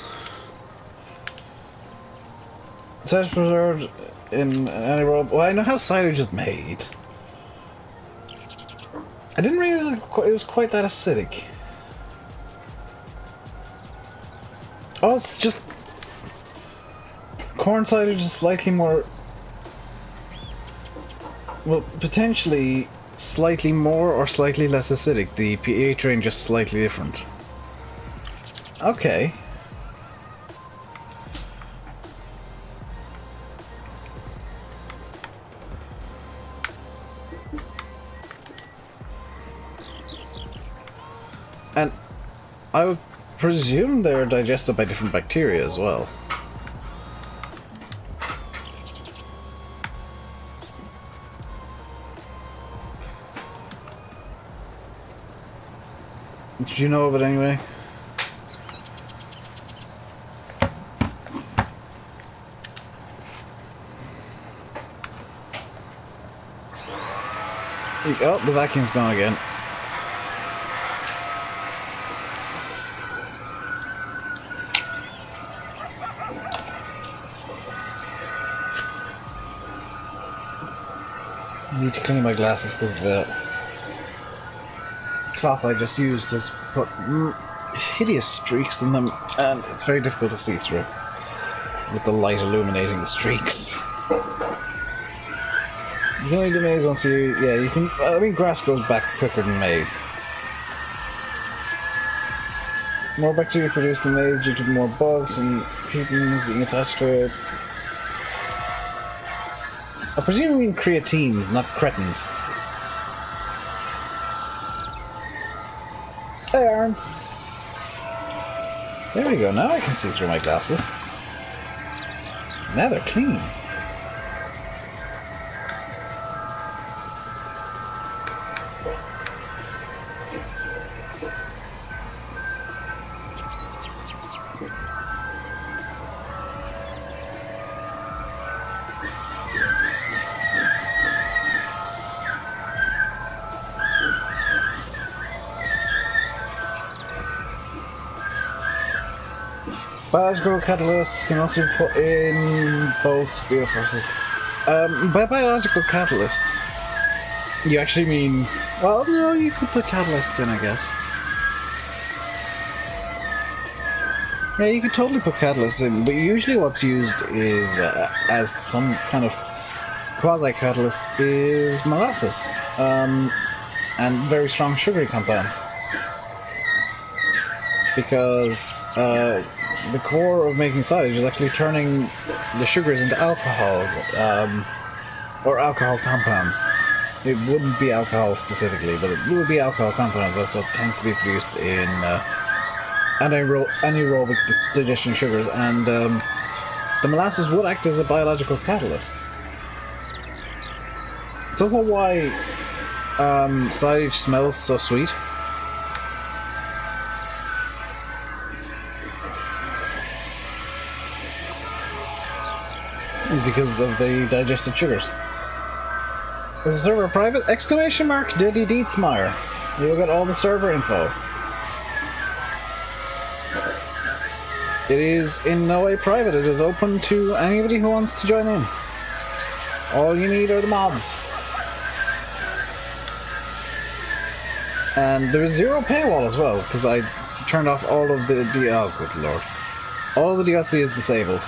Silage preserved in anaerobic. Well, I know how silage is made. I didn't realize it was quite that acidic. Oh, it's just corn silage is slightly more. Well, potentially slightly more or slightly less acidic. The pH range is slightly different. Okay. And I would presume they're digested by different bacteria as well. Did you know of it anyway? Oh, the vacuum's gone again. I need to clean my glasses because the cloth I just used has put hideous streaks in them, and it's very difficult to see through with the light illuminating the streaks. You can only do maize once you... yeah, you can... I mean, grass grows back quicker than maize. More bacteria produced in maize due to more bugs and proteins being attached to it. I presume you mean creatines, not cretins. Hey, Aaron. There we go, now I can see through my glasses. Now they're clean. Biological catalysts can also be put in both speed processes. By biological catalysts, you actually mean... well, no, you could put catalysts in, I guess. Yeah, you could totally put catalyst in, but usually what's used is, as some kind of quasi-catalyst, is molasses. And very strong sugary compounds. Because the core of making silage is actually turning the sugars into alcohols, or alcohol compounds. It wouldn't be alcohol specifically, but it would be alcohol compounds. That's what tends to be produced in anaerobic digestion sugars, and the molasses would act as a biological catalyst. It's also why silage smells so sweet. Is because of the digested sugars. Is the server private? Exclamation mark Diddy Dietzmeyer. You'll get all the server info. It is in no way private. It is open to anybody who wants to join in. All you need are the mods. And there is zero paywall as well, because I turned off all of the oh good lord. All the DLC is disabled.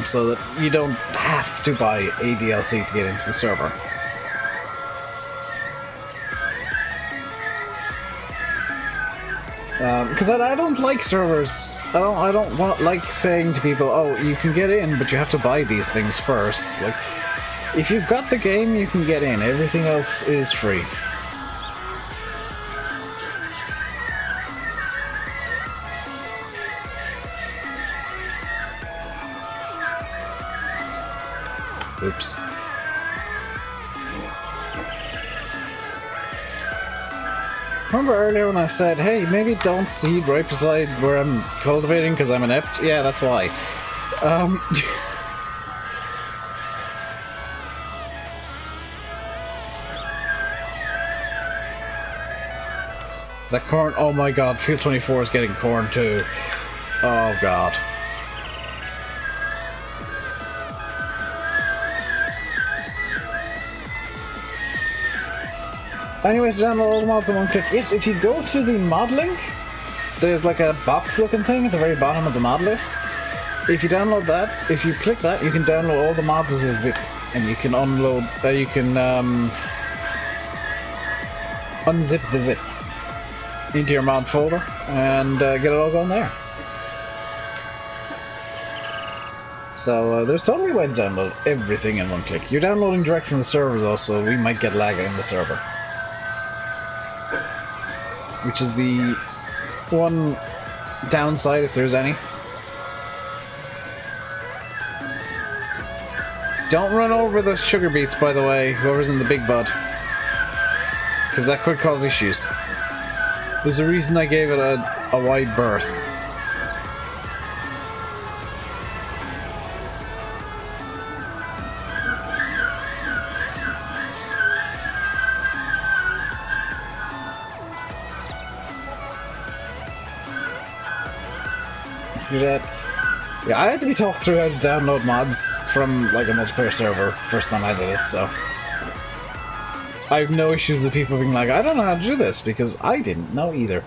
So that you don't have to buy a DLC to get into the server. Because I don't like servers. I don't like saying to people, "Oh, you can get in, but you have to buy these things first." Like, if you've got the game, you can get in. Everything else is free. Oops. Remember earlier when I said, hey, maybe don't seed right beside where I'm cultivating because I'm inept? Yeah, that's why. Is that corn? Oh my god, Field 24 is getting corn too. Oh god. Anyway, to download all the mods in one click, yes, if you go to the mod link, there's like a box looking thing at the very bottom of the mod list. If you download that, if you click that, you can download all the mods as a zip, and you can unzip the zip into your mod folder and get it all going there. So there's totally a way to download everything in one click. You're downloading direct from the server though, so we might get lag in the server. Which is the one downside, if there's any. Don't run over the sugar beets, by the way, whoever's in the big bud. Because that could cause issues. There's a reason I gave it a wide berth. Do that. Yeah, I had to be talked through how to download mods from like a multiplayer server first time I did it, so I have no issues with people being like, I don't know how to do this, because I didn't know either.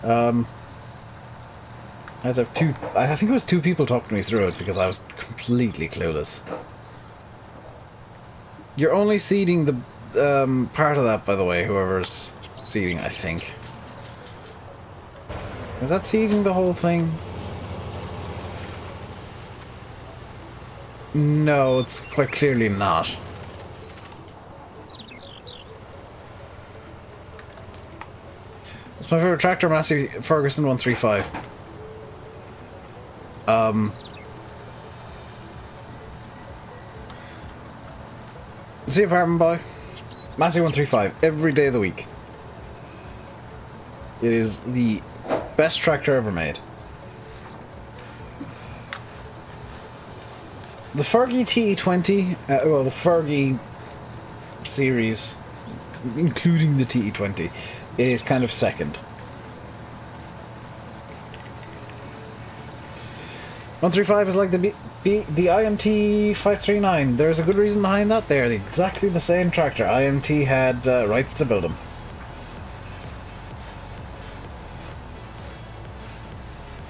I had to have I think it was 2 people talking me through it because I was completely clueless. You're only seeding the part of that, by the way, whoever's seeding, I think. Is that seeding the whole thing? No, it's quite clearly not. It's my favorite tractor, Massey Ferguson 135. See you, Farm Boy. Massey 135, every day of the week. It is the best tractor ever made. The Fergie TE20, well, the Fergie series, including the TE20, is kind of second. 135 is like the IMT 539. There's a good reason behind that. They're exactly the same tractor. IMT had rights to build them.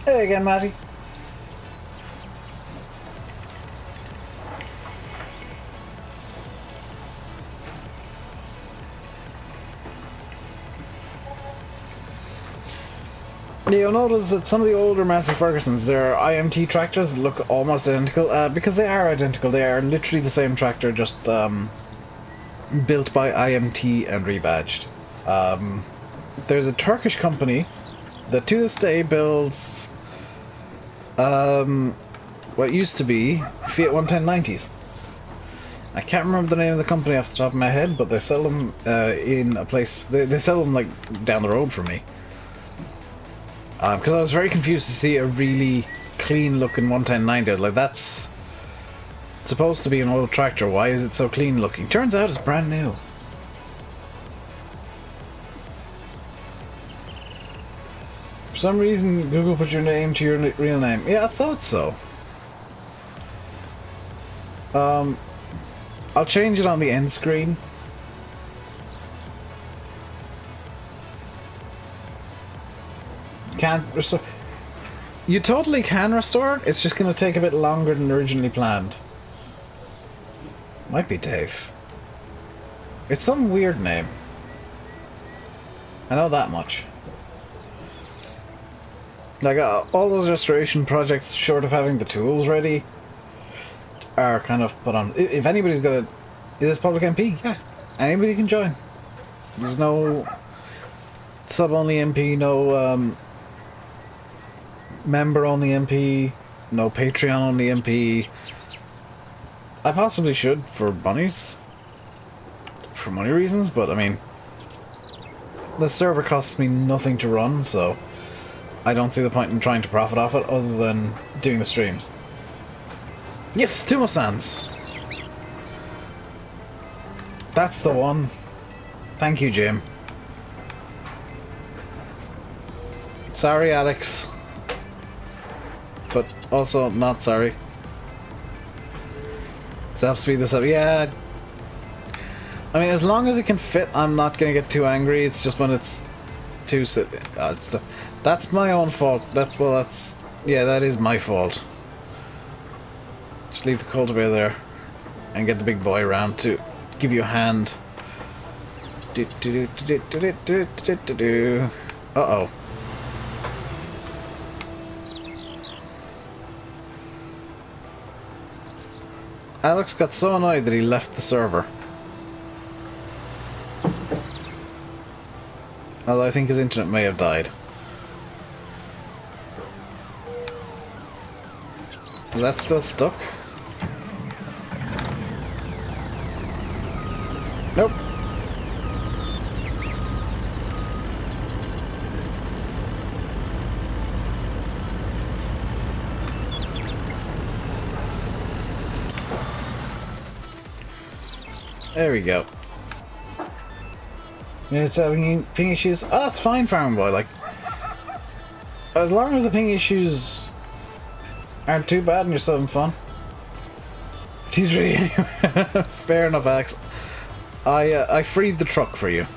Hey again, Matty. You'll notice that some of the older Massey Fergusons, they're IMT tractors that look almost identical, because they are identical. They are literally the same tractor, just built by IMT and rebadged. There's a Turkish company that to this day builds what used to be Fiat 11090s. I can't remember the name of the company off the top of my head, but they sell them in a place... They sell them, like, down the road from me. Because I was very confused to see a really clean-looking 11090. Like, that's supposed to be an old tractor. Why is it so clean-looking? Turns out it's brand new. For some reason, Google put your name to your real name. Yeah, I thought so. I'll change it on the end screen. Can't restore. You totally can restore it, it's just going to take a bit longer than originally planned. Might be Dave. It's some weird name. I know that much. Like, all those restoration projects, short of having the tools ready, are kind of put on. If anybody's got a... Is this public MP? Yeah. Anybody can join. There's no sub-only MP, no member-only MP, no Patreon-only MP. I possibly should for monies. For money reasons, but I mean... The server costs me nothing to run, so... I don't see the point in trying to profit off it other than doing the streams. Yes, 2 more sands. That's the one. Thank you, Jim. Sorry, Alex. But also not sorry. Zap speed this up. Yeah. I mean, as long as it can fit, I'm not gonna get too angry. It's just when it's too... That's my own fault. Yeah, that is my fault. Just leave the cultivator there and get the big boy around to give you a hand. Uh-oh. Alex got so annoyed that he left the server. Although I think his internet may have died. Is that still stuck? Nope. There we go. Yeah, it's having ping issues. Oh, that's fine, Farm Boy. Like, as long as the ping issues aren't too bad and you're still having fun. He's ready anyway. Fair enough, Alex. I freed the truck for you.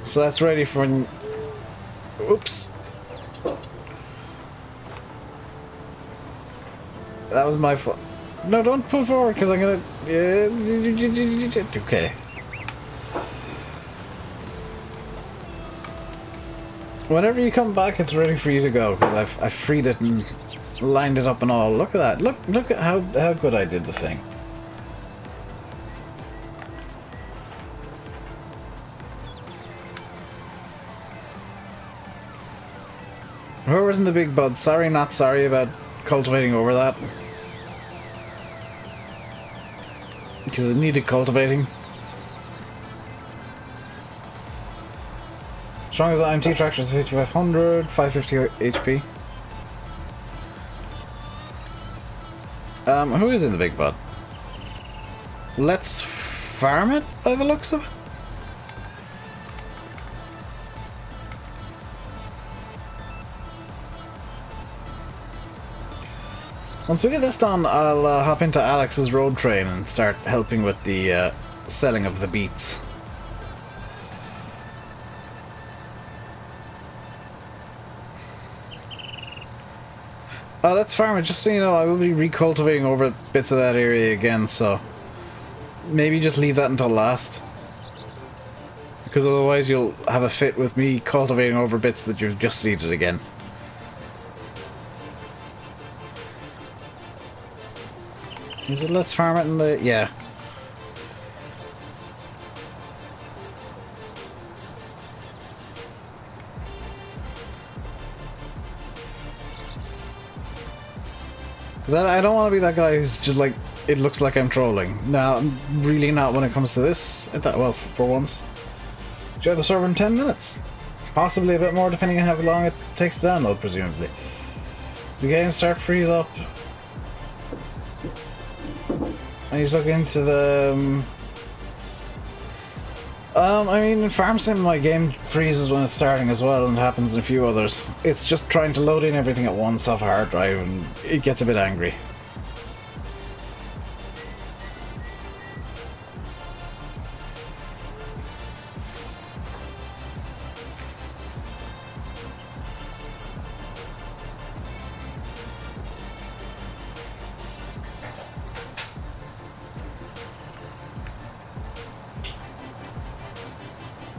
So that's ready for... Oops. That was my fault. No, don't pull forward, because I'm gonna... Okay. Whenever you come back, it's ready for you to go, because I've freed it and lined it up and all. Look at that. Look at how good I did the thing. Whoever's in the big bud, sorry not sorry about cultivating over that. Because it needed cultivating. Strong as IMT tractors, 5500, 550 HP. Who is in the big bud? Let's farm it by the looks of it. Once we get this done, I'll hop into Alex's road train and start helping with the selling of the beets. Let's farm it. Just so you know, I will be recultivating over bits of that area again, so maybe just leave that until last. because otherwise you'll have a fit with me cultivating over bits that you've just seeded again. Is it let's farm it in the... yeah. Because I don't want to be that guy who's just like, it looks like I'm trolling. No, I'm really not when it comes to this. Well, for once. Join the server in 10 minutes. Possibly a bit more depending on how long it takes to download, presumably. The game start freeze up. I need to look into the... I mean, in Farm Sim, my game freezes when it's starting as well, and it happens in a few others. It's just trying to load in everything at once off a hard drive, and it gets a bit angry.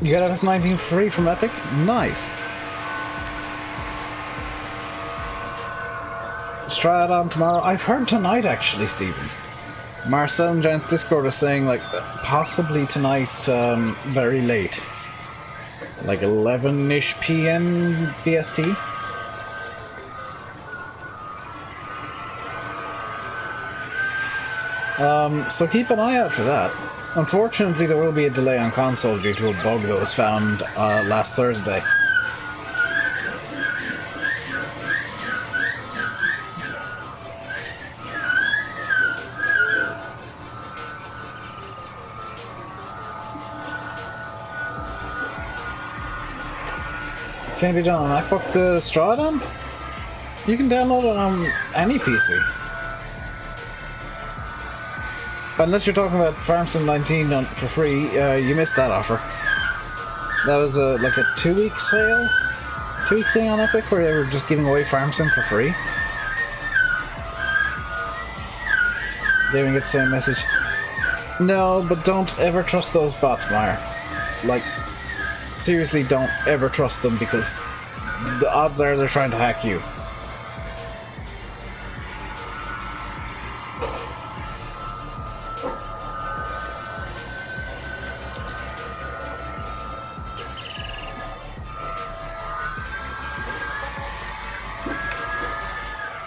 You got FS19 free from Epic? Nice. Let's try it on tomorrow. I've heard tonight, actually, Stephen. Marcel and Giants Discord is saying, like, possibly tonight, very late. Like 11-ish PM BST. So keep an eye out for that. Unfortunately, there will be a delay on console due to a bug that was found last Thursday. Can it be done on MacBook, the Strawdom? You can download it on any PC. Unless you're talking about Farm Sim 19 for free, you missed that offer. That was like a 2-week sale? 2-week thing on Epic where they were just giving away Farm Sim for free. They even get the same message. No, but don't ever trust those bots, Meyer. Like, seriously, don't ever trust them because the odds are they're trying to hack you.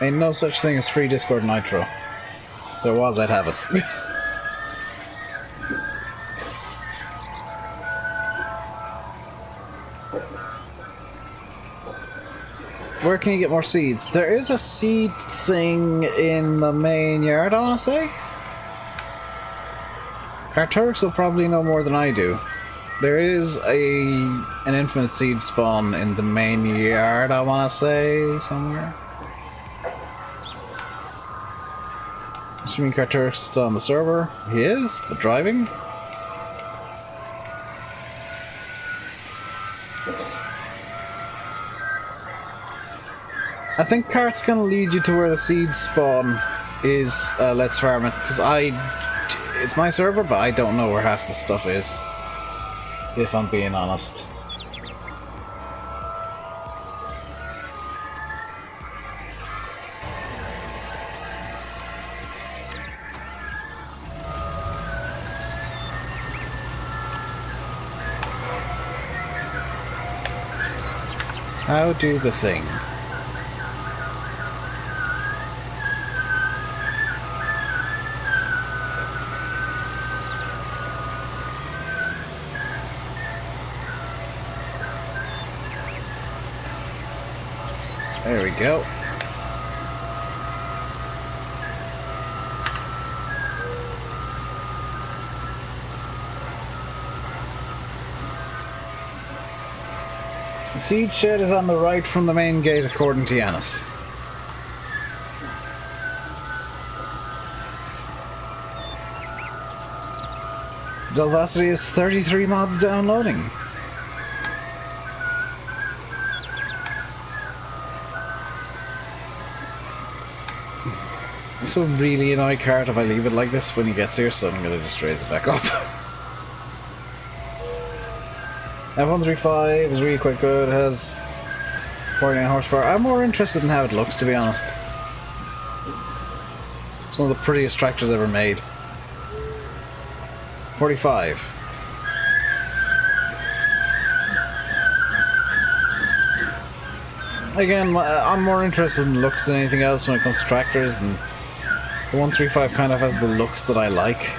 Ain't no such thing as free Discord Nitro. If there was, I'd have it. Where can you get more seeds? There is a seed thing in the main yard, I want to say. Carturks will probably know more than I do. There is an infinite seed spawn in the main yard, I want to say, somewhere. Assuming Carturks is still on the server. He is, but driving. I think Cart's gonna lead you to where the seeds spawn is. Let's farm it, because it's my server, but I don't know where half the stuff is, if I'm being honest. How do the thing? There we go. The seed shed is on the right from the main gate, according to Yanis. Delvacity is 33 mods downloading. This will really annoy Cart if I leave it like this when he gets here, so I'm gonna just raise it back up. F135 is really quite good. It has 49 horsepower. I'm more interested in how it looks, to be honest. It's one of the prettiest tractors ever made. 45. Again, I'm more interested in looks than anything else when it comes to tractors, and the 135 kind of has the looks that I like.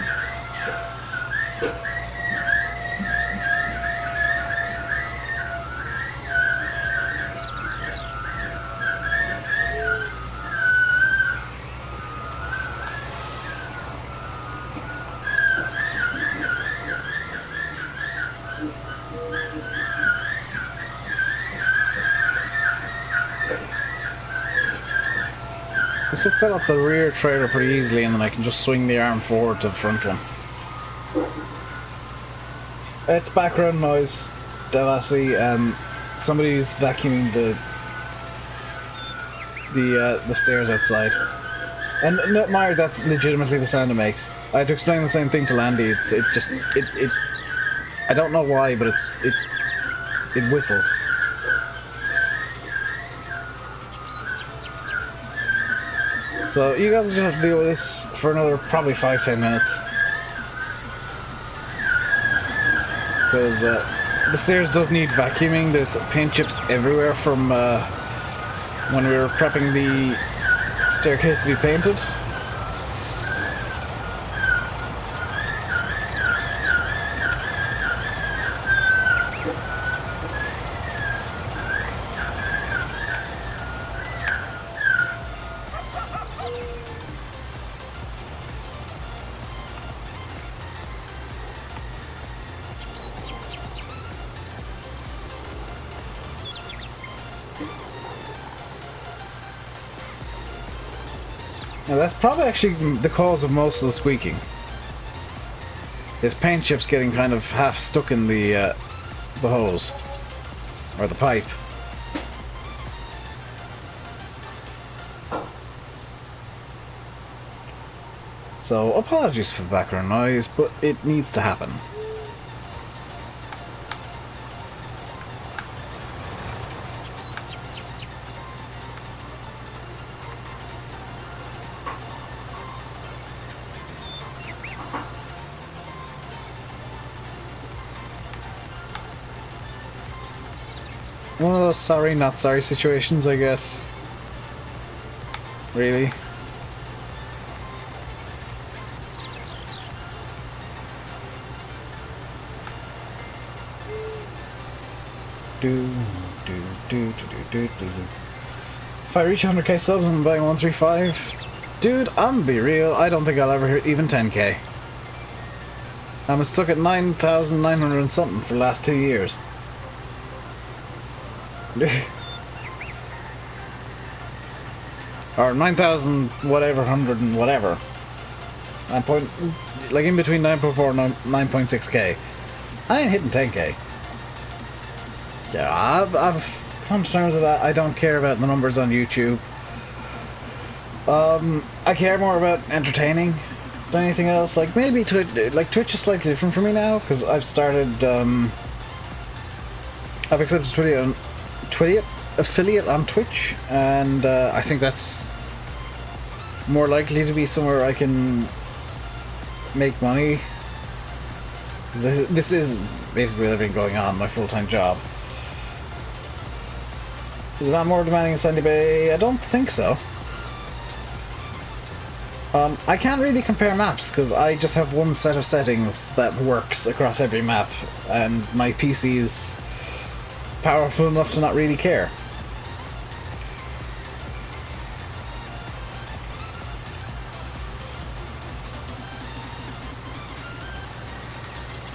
This will fill up the rear trailer pretty easily, and then I can just swing the arm forward to the front one. It's background noise, Devasi. Somebody's vacuuming the stairs outside. And no, Meyer, that's legitimately the sound it makes. I had to explain the same thing to Landy. It I don't know why, but it whistles. So you guys just have to deal with this for another probably 5-10 minutes. Because the stairs does need vacuuming. There's paint chips everywhere from when we were prepping the staircase to be painted. Now that's probably actually the cause of most of the squeaking. Is paint chips getting kind of half stuck in the hose or the pipe. So apologies for the background noise, but it needs to happen. One of those sorry, not sorry situations, I guess. Really? If I reach 100k subs, I'm buying 135. Dude, I'm gonna be real, I don't think I'll ever hit even 10k. I'm stuck at 9,900 and something for the last 2 years. Or 9,000 whatever, 100 and whatever. Like in between 9.4 and 9.6k. I ain't hitting 10k. Yeah, I've come to terms with that. I don't care about the numbers on YouTube. I care more about entertaining than anything else. Like maybe Twitch is slightly different for me now because I've started. I've accepted Twitch affiliate on Twitch, and I think that's more likely to be somewhere I can make money. This is basically with everything going on, my full-time job. Is that more demanding in Sandy Bay? I don't think so. I can't really compare maps because I just have one set of settings that works across every map, and my PC is powerful enough to not really care.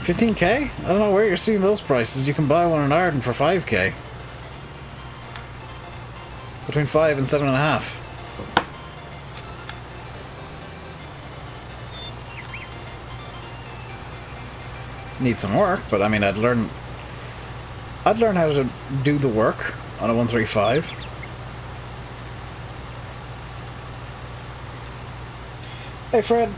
$15k? I don't know where you're seeing those prices. You can buy one in Ireland for 5k. Between 5 and 7.5. Need some work, but I mean, I'd learn how to do the work on a 135. Hey, Fred.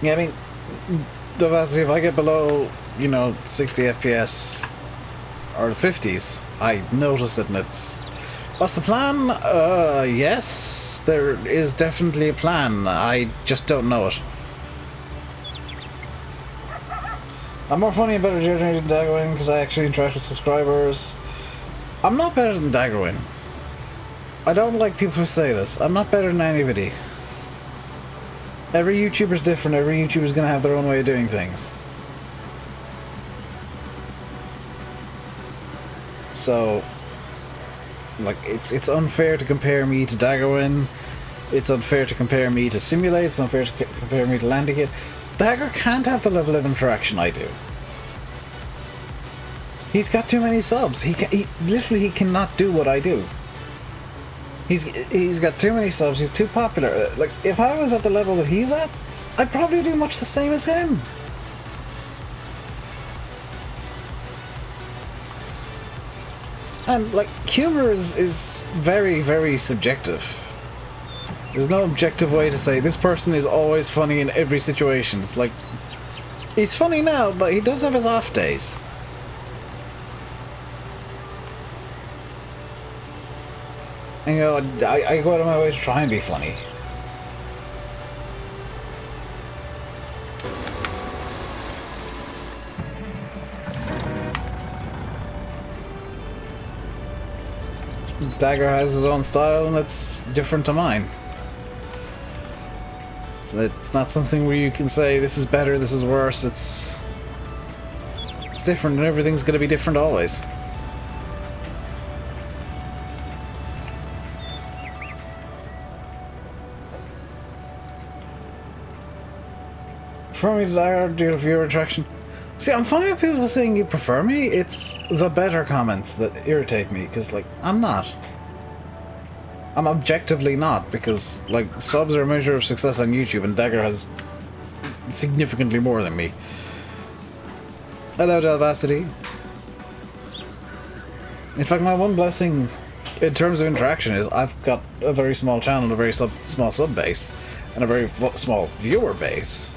Yeah, I mean, Devasity, if I get below, 60 FPS or the 50s, I notice it and it's... What's the plan? Yes, there is definitely a plan. I just don't know it. I'm more funny and better judging than Daggerwin because I actually interact with subscribers. I'm not better than Daggerwin. I don't like people who say this. I'm not better than anybody. Every YouTuber's different. Every YouTuber's gonna have their own way of doing things. So, like, it's unfair to compare me to Daggerwin. It's unfair to compare me to Simulate. It's unfair to compare me to Landing. Dagger can't have the level of interaction I do. He's got too many subs. He literally cannot do what I do. He's got too many subs. He's too popular. Like, if I was at the level that he's at, I'd probably do much the same as him. And, like, humor is very, very subjective. There's no objective way to say this person is always funny in every situation. It's like, he's funny now, but he does have his off days. And, I go out of my way to try and be funny. Dagger has his own style and it's different to mine. It's not something where you can say this is better, this is worse. It's different and everything's going to be different always. Prefer me to Dagger due to viewer attraction. See, I'm fine with people saying you prefer me. It's the better comments that irritate me, because, like, I'm not. I'm objectively not, because, like, subs are a measure of success on YouTube, and Dagger has significantly more than me. Hello, Delvacity. In fact, my one blessing in terms of interaction is I've got a very small channel and a very small sub base, and a very small viewer base.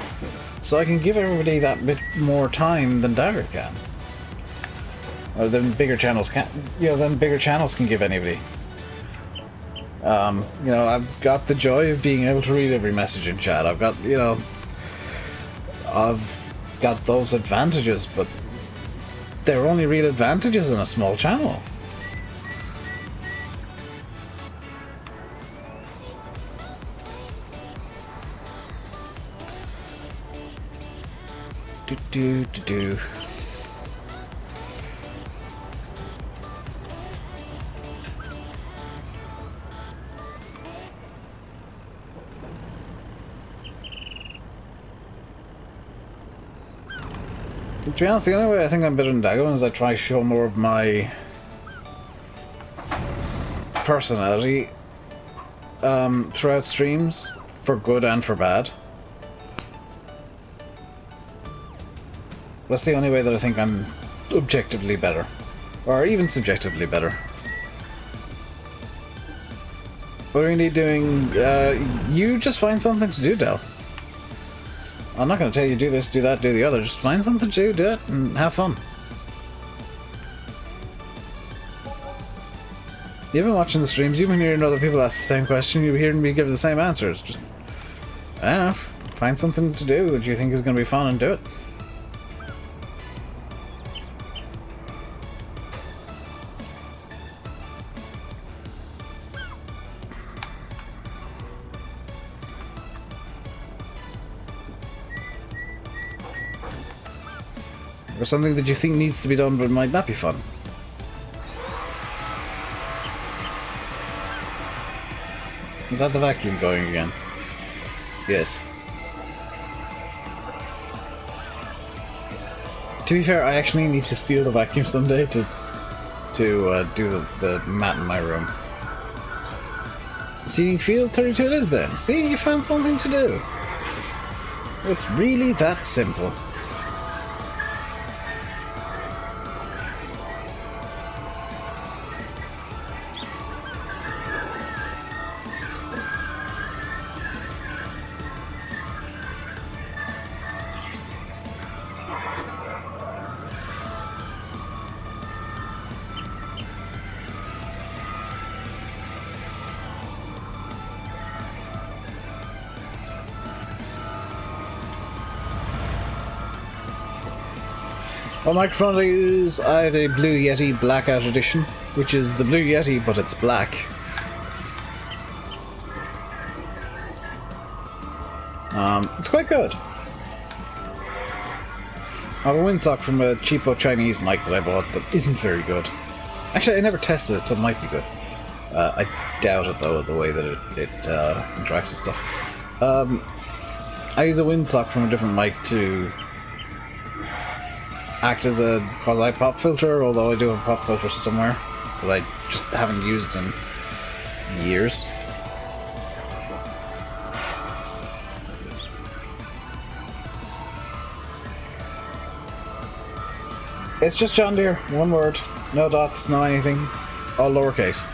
So I can give everybody that bit more time than Dagger can. Or than bigger channels can. Than bigger channels can give anybody. I've got the joy of being able to read every message in chat. I've got those advantages, but they're only real advantages in a small channel. Do. To be honest, the only way I think I'm better than Dagon is I try to show more of my personality throughout streams, for good and for bad. That's the only way that I think I'm objectively better. Or even subjectively better. What are we need doing? You just find something to do, Del. I'm not going to tell you do this, do that, do the other. Just find something to do it, and have fun. You've been watching the streams, you've been hearing other people ask the same question, you've been hearing me give the same answers. Just, find something to do that you think is going to be fun and do it. Or something that you think needs to be done but might not be fun. Is that the vacuum going again? Yes. To be fair, I actually need to steal the vacuum someday to do the mat in my room. Seeding Field 32 it is then. See, you found something to do. It's really that simple. What microphone I use? I have a Blue Yeti Blackout Edition, which is the Blue Yeti, but it's black. It's quite good. I have a windsock from a cheapo Chinese mic that I bought that isn't very good. Actually, I never tested it, so it might be good. I doubt it, though, the way that it interacts with stuff. I use a windsock from a different mic to act as a quasi-pop filter, although I do have a pop filter somewhere that I just haven't used in years. It's just John Deere, one word. No dots, no anything. All lowercase.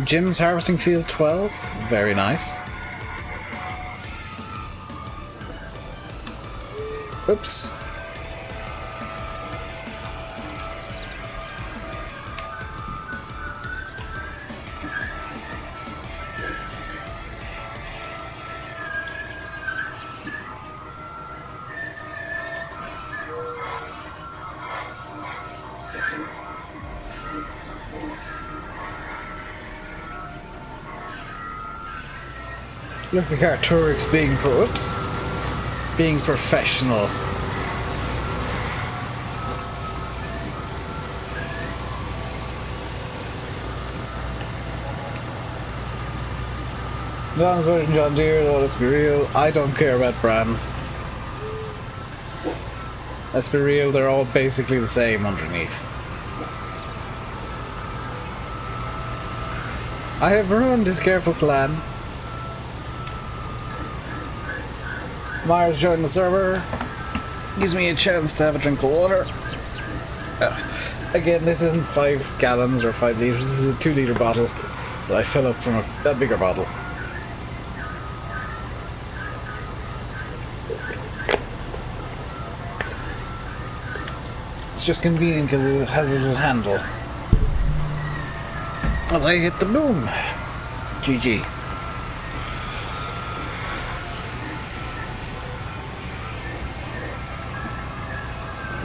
Jim's Harvesting Field 12. Very nice. Oops. Look at Arturix being professional. John's better than John Deere, though, let's be real. I don't care about brands. Let's be real, they're all basically the same underneath. I have ruined his careful plan. Myers joined the server. Gives me a chance to have a drink of water. Again, this isn't 5 gallons or 5 litres. This is a 2-litre bottle that I fill up from a bigger bottle. It's just convenient because it has a little handle. As I hit the boom. GG.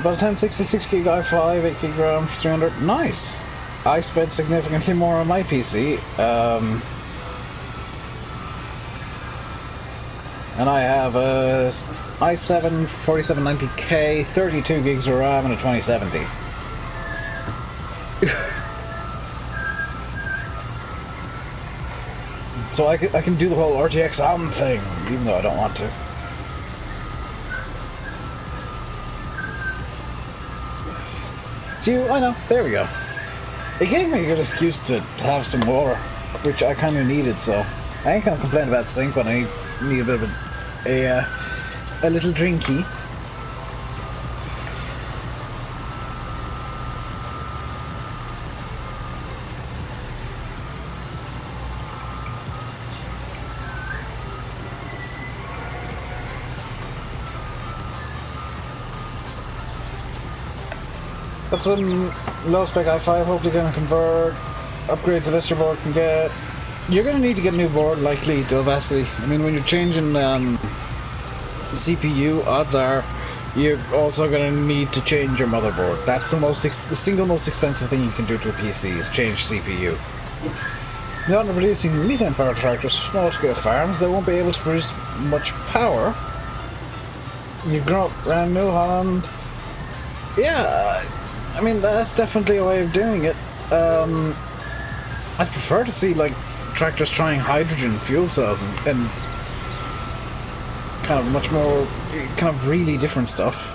About a 1066 gig i5, 8 gig RAM for 300. Nice! I spent significantly more on my PC. And I have a i7 4790K, 32 gigs of RAM, and a 2070. So I can do the whole RTX on thing, even though I don't want to. See, I know, there we go. It gave me a good excuse to have some water, which I kind of needed, so I ain't gonna complain about sync when I need a bit of a little drinky. Got some low spec i5, hopefully gonna convert, upgrade to Vista board can get. You're gonna need to get a new board likely to Avacity. I mean, when you're changing CPU, odds are you're also gonna need to change your motherboard. That's the single most expensive thing you can do to a PC is change CPU. Not producing methane power tractors, small scale farms, they won't be able to produce much power. You've grown up around New Holland. Yeah, I mean, that's definitely a way of doing it. I'd prefer to see, like, tractors trying hydrogen fuel cells and kind of much more, kind of really different stuff.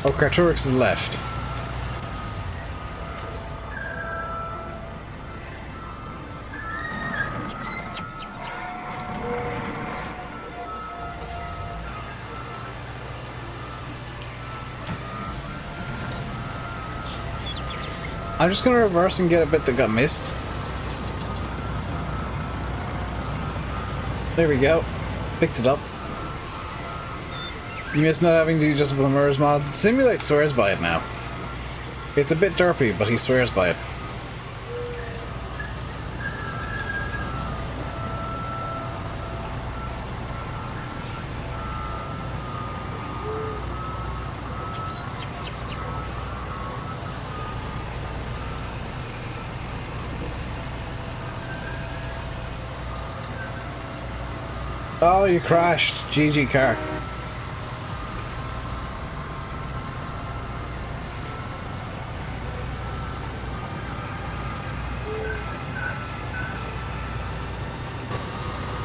Oh, Carturix is left. I'm just gonna reverse and get a bit that got missed. There we go. Picked it up. You miss not having to use adjustable mirrors mod. Simulate swears by it now. It's a bit derpy, but he swears by it. Oh, you crashed. GG car.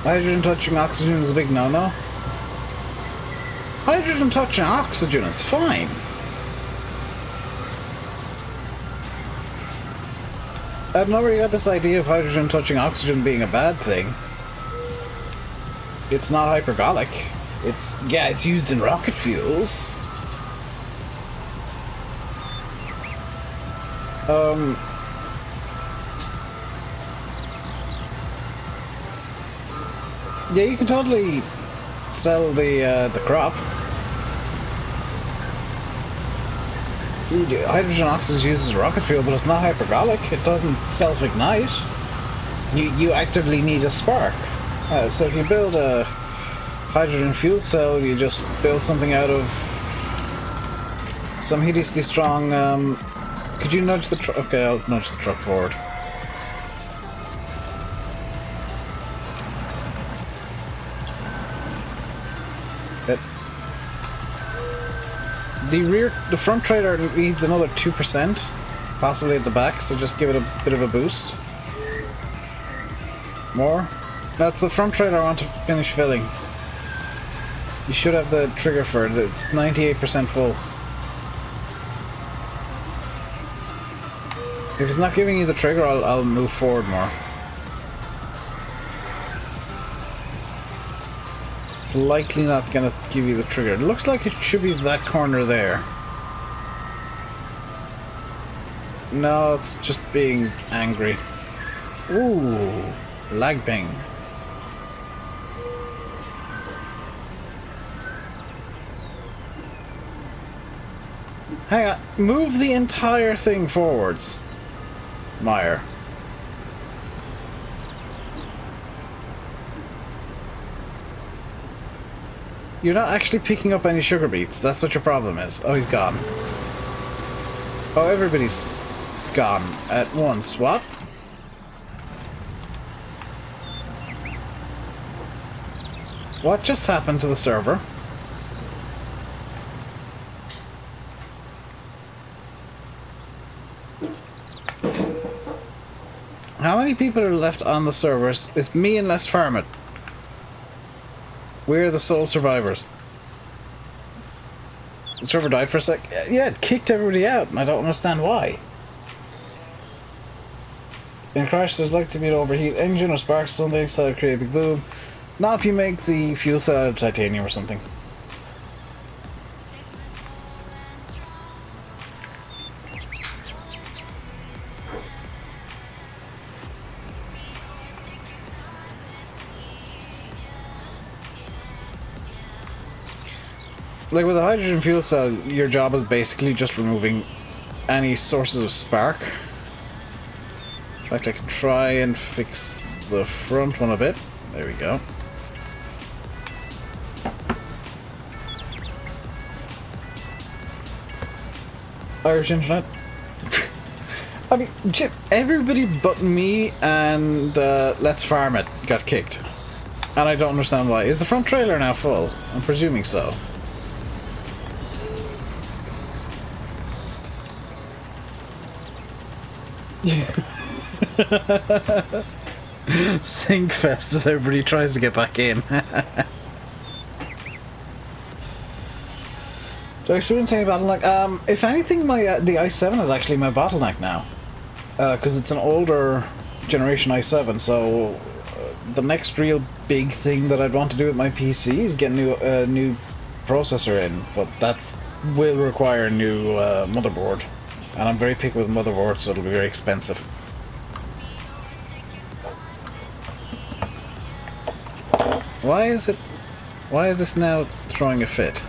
Hydrogen touching oxygen is a big no-no. Hydrogen touching oxygen is fine. I don't know where you got this idea of hydrogen touching oxygen being a bad thing. It's not hypergolic. It's used in rocket fuels. Yeah, you can totally sell the crop. Hydrogen oxygen uses rocket fuel, but it's not hypergolic. It doesn't self-ignite. You actively need a spark. So if you build a hydrogen fuel cell, you just build something out of some hideously strong. Could you nudge the truck? Okay, I'll nudge the truck forward. The front trailer needs another 2%, possibly at the back, so just give it a bit of a boost. More? That's the front trailer I want to finish filling. You should have the trigger for it. It's 98% full. If it's not giving you the trigger, I'll move forward more. It's likely not gonna give you the trigger. It looks like it should be that corner there. No, it's just being angry. Ooh, lag ping. Hang on, move the entire thing forwards, Meyer. You're not actually picking up any sugar beets. That's what your problem is. Oh, he's gone. Oh, everybody's gone at once. What? What just happened to the server? How many people are left on the servers? It's me and Les Farmit. We're the sole survivors. The server died for a sec. Yeah, it kicked everybody out, and I don't understand why. In a crash, there's likely to be an overheat engine or sparks or something, so it'll create a big boom. Not if you make the fuel cell out of titanium or something. Like with a hydrogen fuel cell, your job is basically just removing any sources of spark. In fact, I can try and fix the front one a bit. There we go. Irish internet. I mean, everybody but me and Let's Farm It got kicked. And I don't understand why. Is the front trailer now full? I'm presuming so. Sinkfest as everybody tries to get back in. Do I experience any bottleneck? If anything, the i7 is actually my bottleneck now, because it's an older generation i7. So the next real big thing that I'd want to do with my PC is get a new processor in, but that will require a new motherboard. And I'm very picky with motherboards, so it'll be very expensive. Why is this now throwing a fit?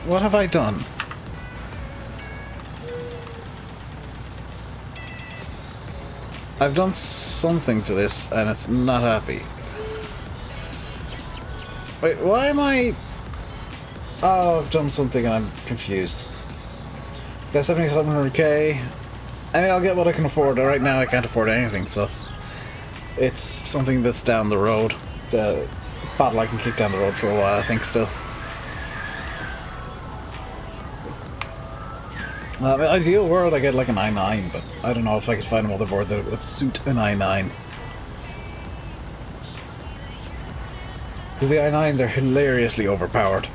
What have I done? I've done something to this, and it's not happy. Wait, why am I... Oh, I've done something and I'm confused. Got 7,700k. I mean, I'll get what I can afford. Right now, I can't afford anything, so it's something that's down the road. It's a battle I can kick down the road for a while, I think, still. In the ideal world, I get like an i9, but I don't know if I could find a motherboard that would suit an i9. Because the i9s are hilariously overpowered.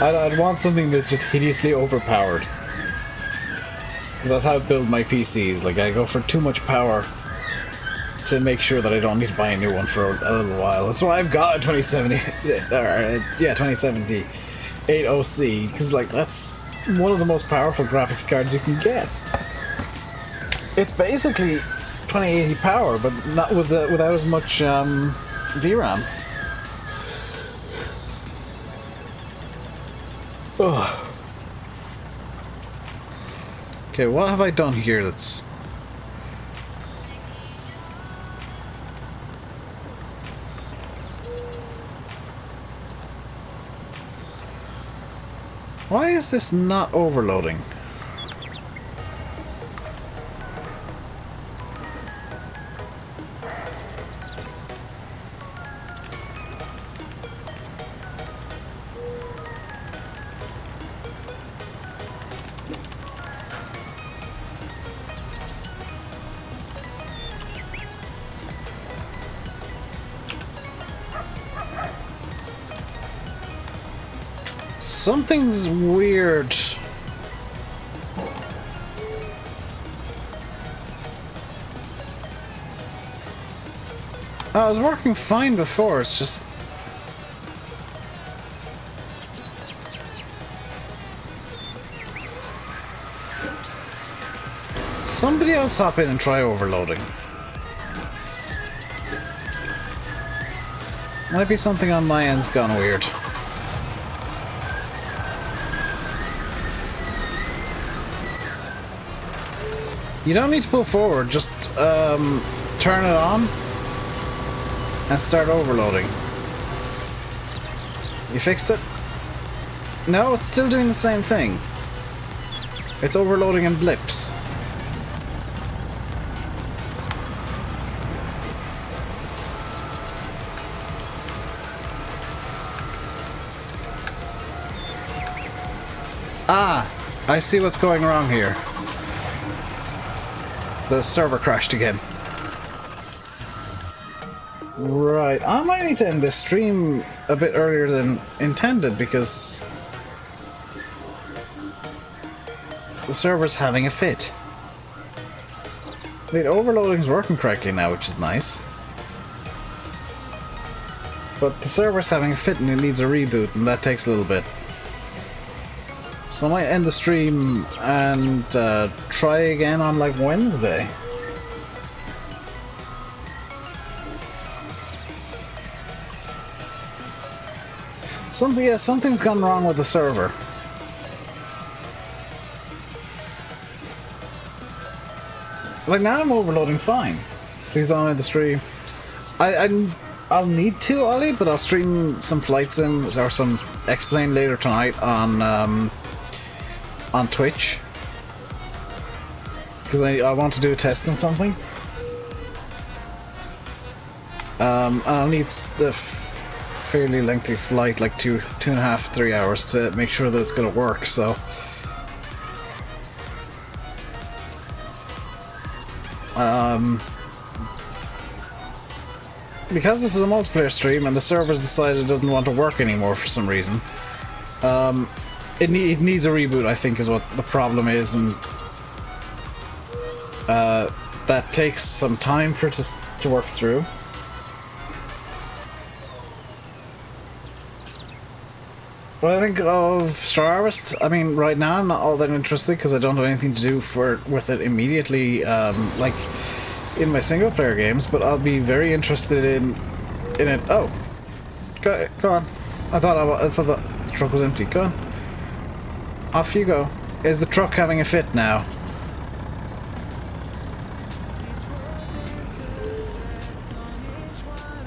I'd want something that's just hideously overpowered. Because that's how I build my PCs. Like, I go for too much power to make sure that I don't need to buy a new one for a little while. That's why I've got a 2070, 2070 80C, because like that's one of the most powerful graphics cards you can get. It's basically 2080 power, but not without as much VRAM. Ugh. Okay, what have I done here that's... Why is this not overloading? Something's weird. Oh, it was working fine before, it's just... Somebody else hop in and try overloading. Might be something on my end's gone weird. You don't need to pull forward, just turn it on and start overloading. You fixed it? No, it's still doing the same thing. It's overloading in blips. Ah, I see what's going wrong here. The server crashed again. Right, I might need to end this stream a bit earlier than intended because the server's having a fit. Wait, overloading's working correctly now, which is nice. But the server's having a fit and it needs a reboot, and that takes a little bit. So I might end the stream and try again on like Wednesday. Something's gone wrong with the server. Like now I'm overloading fine. Please don't end the stream. I'll need to, Ollie, but I'll stream some flight sims or some X-Plane later tonight on Twitch, because I want to do a test on something. I'll need the fairly lengthy flight, like 2.5, 3 hours, to make sure that it's going to work. So because this is a multiplayer stream and the server's decided it doesn't want to work anymore for some reason, it needs a reboot, I think, is what the problem is, and that takes some time for it to work through. What I think of Star Harvest, I mean, right now I'm not all that interested because I don't have anything to do with it immediately, like in my single player games, but I'll be very interested in it. Oh, go on. I thought the truck was empty. Go on. Off you go. Is the truck having a fit now?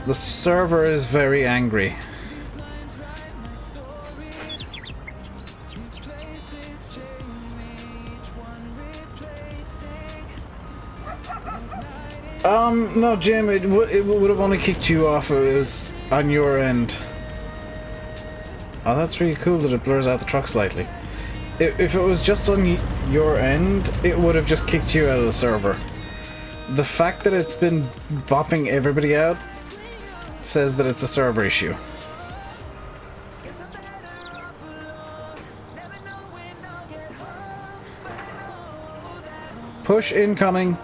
The server is very angry. No, Jim, it would have only kicked you off if it was on your end. Oh, that's really cool that it blurs out the truck slightly. If it was just on your end, it would have just kicked you out of the server. The fact that it's been bopping everybody out says that it's a server issue. Push incoming.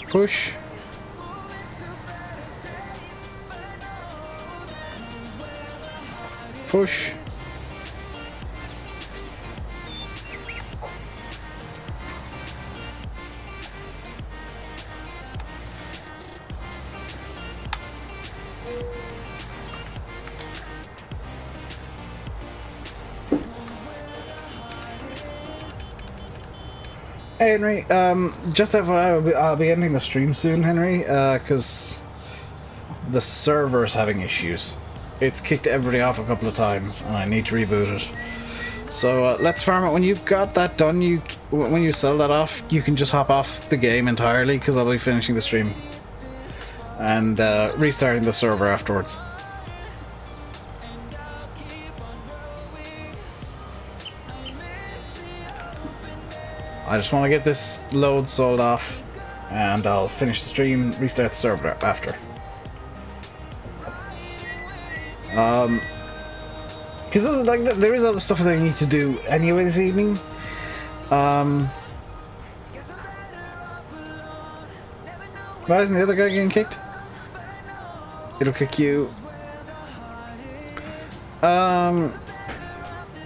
Push. Push. Hey Henry, just FYI, I'll be ending the stream soon, Henry, because the server's having issues. It's kicked everybody off a couple of times, and I need to reboot it. So let's farm it. When you've got that done, when you sell that off, you can just hop off the game entirely, because I'll be finishing the stream and restarting the server afterwards. I just want to get this load sold off, and I'll finish the stream, restart the server after. Because like there is other stuff that I need to do anyway this evening. Why isn't the other guy getting kicked? It'll kick you.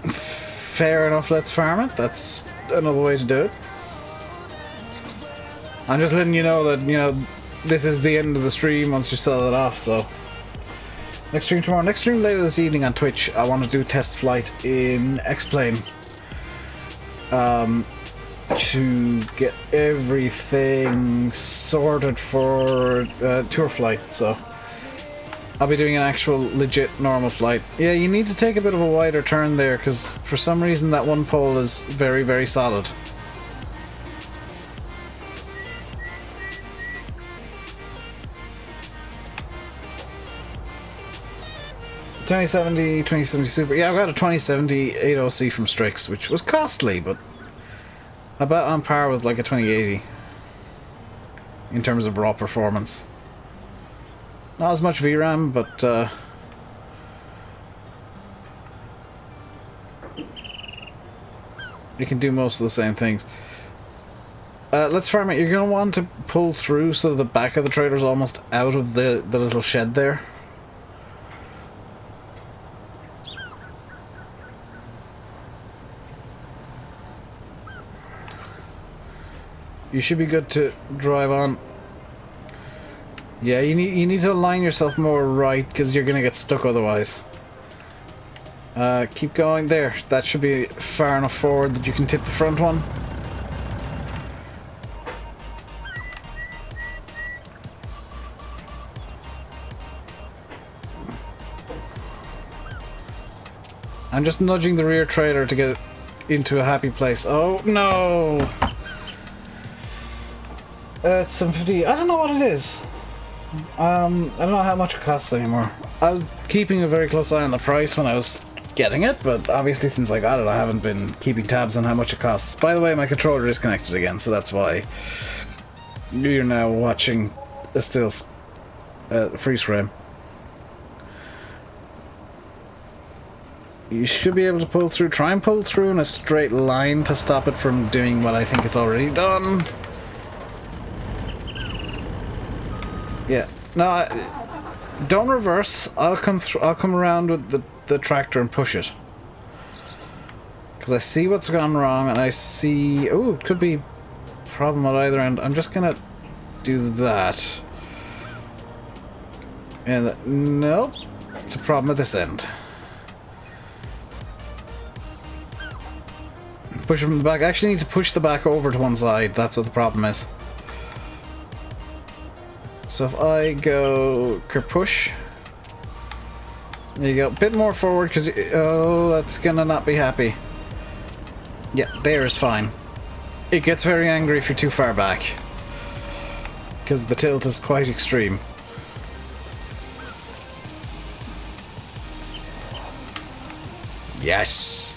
Fair enough, let's farm it. That's another way to do it. I'm just letting you know that, you know, this is the end of the stream once you sell it off, so. Next stream tomorrow. Next stream later this evening on Twitch, I want to do test flight in X-Plane. To get everything sorted for tour flight, so. I'll be doing an actual legit normal flight. Yeah, you need to take a bit of a wider turn there, because for some reason that one pole is very, very solid. $2070 Super. Yeah, I've got a 2070 80C from Strix, which was costly, but about on par with like a 2080 in terms of raw performance. Not as much VRAM, but you can do most of the same things. Let's farm it. You're going to want to pull through so the back of the trailer's almost out of the little shed there. You should be good to drive on. Yeah, you need to align yourself more right, because you're gonna get stuck otherwise. Keep going there. That should be far enough forward that you can tip the front one. I'm just nudging the rear trailer to get it into a happy place. Oh no! It's some 50. I don't know what it is. I don't know how much it costs anymore. I was keeping a very close eye on the price when I was getting it, but obviously since I got it I haven't been keeping tabs on how much it costs. By the way, my controller is connected again, so that's why you're now watching a still freeze frame. You should be able to pull through. Try and pull through in a straight line to stop it from doing what I think it's already done. Yeah. No, don't reverse. I'll come through. I'll come around with the tractor and push it. Because I see what's gone wrong, and I see. Oh, it could be a problem at either end. I'm just gonna do that. And nope, it's a problem at this end. Push it from the back. I actually need to push the back over to one side. That's what the problem is. So if I go kerpush, there you go, a bit more forward, because oh, that's gonna not be happy. Yeah, there is fine. It gets very angry if you're too far back. Because the tilt is quite extreme. Yes!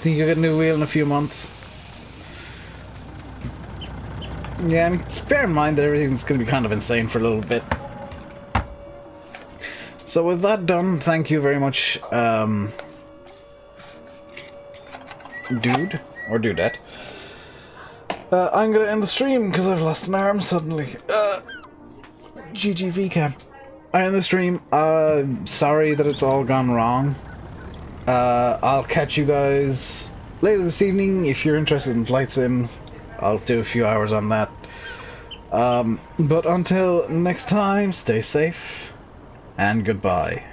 Think you'll get a new wheel in a few months? Yeah, I mean, bear in mind that everything's going to be kind of insane for a little bit. So with that done, thank you very much, dude, or dudette. I'm going to end the stream because I've lost an arm suddenly. GGV cam. I end the stream. Sorry that it's all gone wrong. I'll catch you guys later this evening if you're interested in flight sims. I'll do a few hours on that. But until next time, stay safe and goodbye.